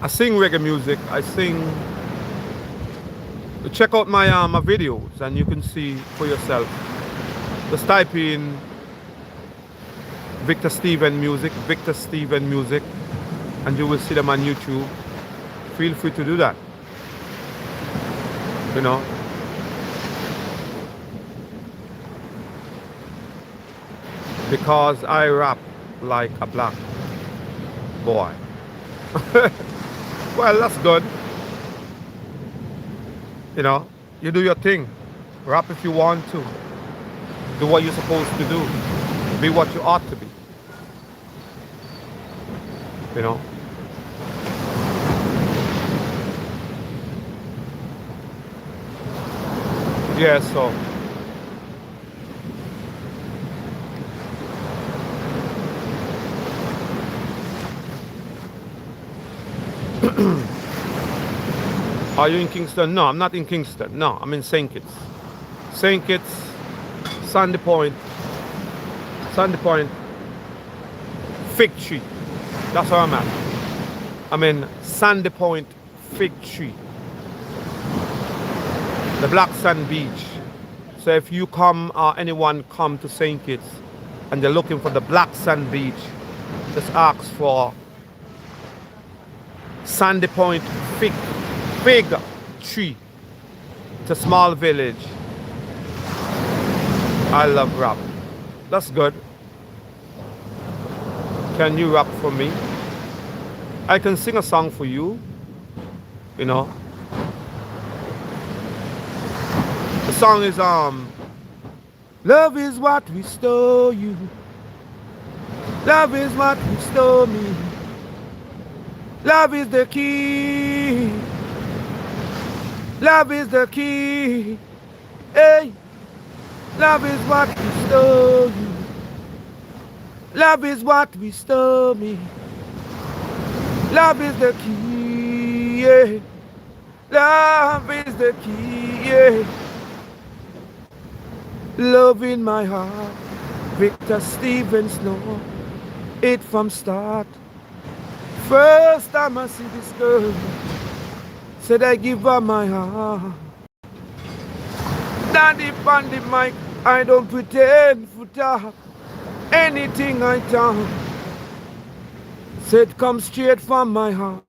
sing reggae music. I sing. You check out my my videos and you can see for yourself. Just type in Victor Steven Music, and you will see them on YouTube. Feel free to do that. You know. Because I rap like a black boy. Well, that's good. You know, you do your thing. Rap if you want to. Do what you're supposed to do. Be what you ought to be. You know. Yeah, so. Are you in Kingston? No, I'm not in Kingston. No, I'm in St. Kitts. St. Kitts, Sandy Point, Fig Tree. That's where I'm at. I'm in Sandy Point, Fig Tree. The Black Sand Beach. So if you come or anyone come to St. Kitts and they're looking for the Black Sand Beach, just ask for Sandy Point Fig Tree. It's a small village. I love rap. That's good. Can you rap for me? I can sing a song for you. You know. The song is love is what restore you. Love is what restore me. Love is the key. Love is the key. Hey, love is what restore you. Love is what restore me. Love is the key. Yeah. Love is the key. Yeah. Love in my heart. Victor Stevens know it from start. First time I see this girl, said I give her my heart. Daddy on the mic, I don't pretend for talk. Anything I talk, said come straight from my heart.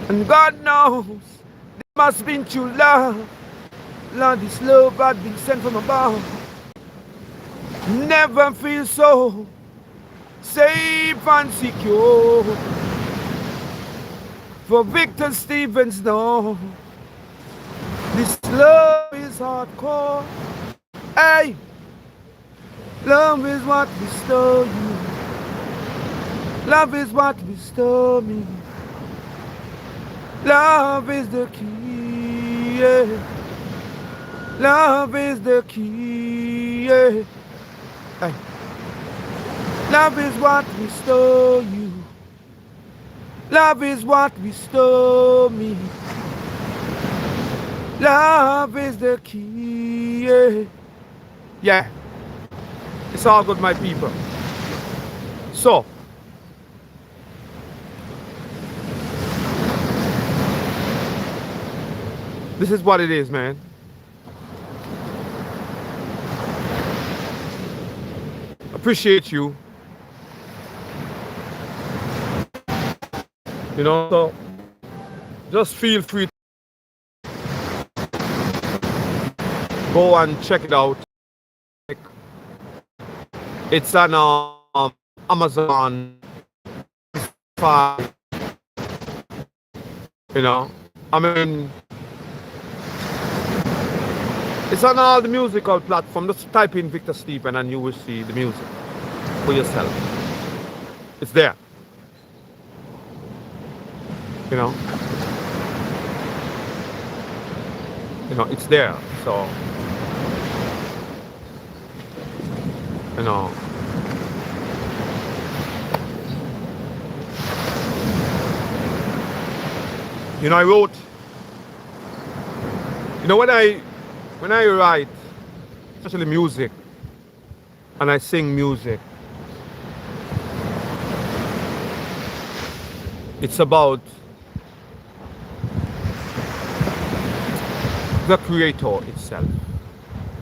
And God knows, there must been true love. Lord, this love had been sent from above. Never feel so safe and secure. For Victor Stevens, no, this love is hardcore. Hey, love is what restore you. Love is what restore me. Love is the key. Yeah. Love is the key. Yeah. Hey. Love is what restore you. Love is what restore me. Love is the key. Yeah. Yeah. It's all good, my people. So, this is what it is, man. Appreciate you. You know, so just feel free to go and check it out. It's on Amazon. You know, I mean, it's on all the musical platforms. Just type in Victor Stephen and you will see the music for yourself. It's there. You know, it's there. So, you know, I wrote. You know, when I write, especially music, and I sing music, it's about the creator itself,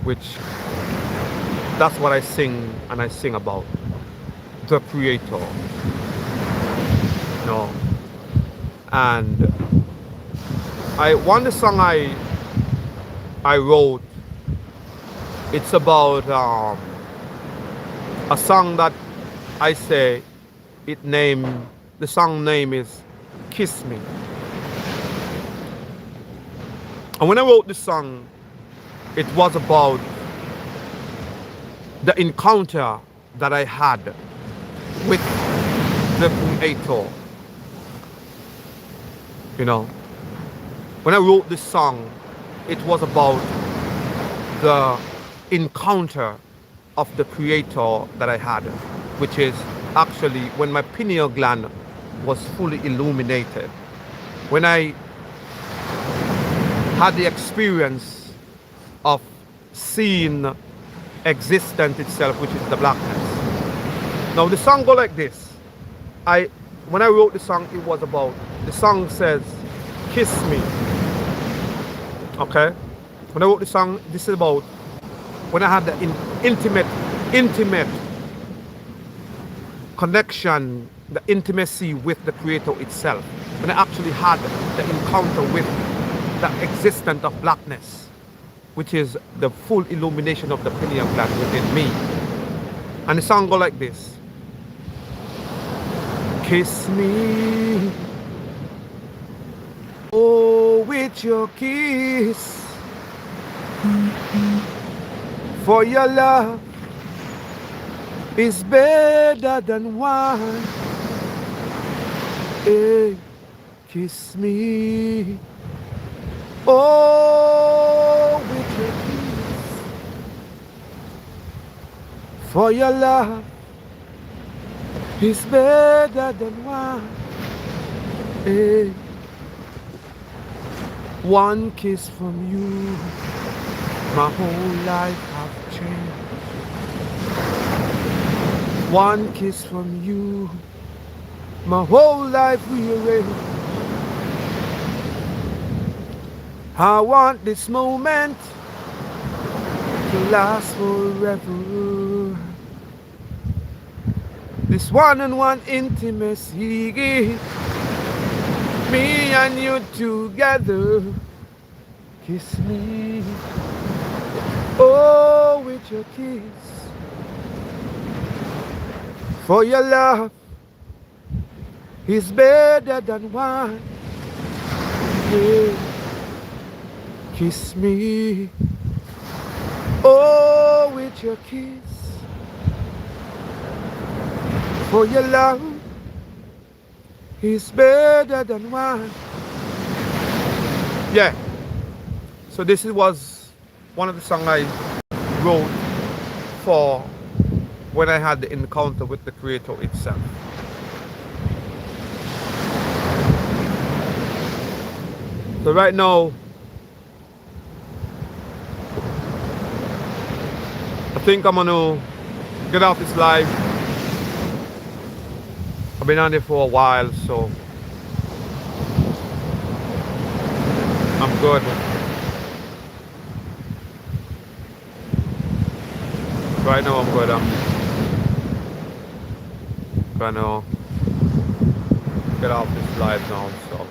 which that's what I sing, and I sing about the creator, you know. And the song I wrote, it's about a song that I say the song name is Kiss Me. And when I wrote this song, it was about the encounter that I had with the creator. You know, when I wrote this song, it was about the encounter of the creator that I had, which is actually when my pineal gland was fully illuminated. When I had the experience of seeing existence itself, which is the blackness. Now the song go like this. When I wrote the song, it was about, the song says, kiss me. Okay? When I wrote the song, this is about when I had the intimate connection, the intimacy with the creator itself. When I actually had the encounter with the existence of blackness, which is the full illumination of the pineal gland within me. And the song go like this. Kiss me, oh, with your kiss, For your love is better than wine. Hey, kiss me. Oh, with your kiss. For your love is better than wine. Hey, one kiss from you, my whole life have changed. One kiss from you, my whole life rearranged. I want this moment to last forever. This one-on-one intimacy, me and you together. Kiss me, oh, with your kiss. For your love is better than wine. Yeah. Kiss me, oh, with your kiss. For your love is better than wine. Yeah. So this was one of the songs I wrote for when I had the encounter with the Creator itself. So right now, I think I'm gonna get off this live. I've been on it for a while, so I'm good. Right now I'm good. I'm gonna get off this live now, so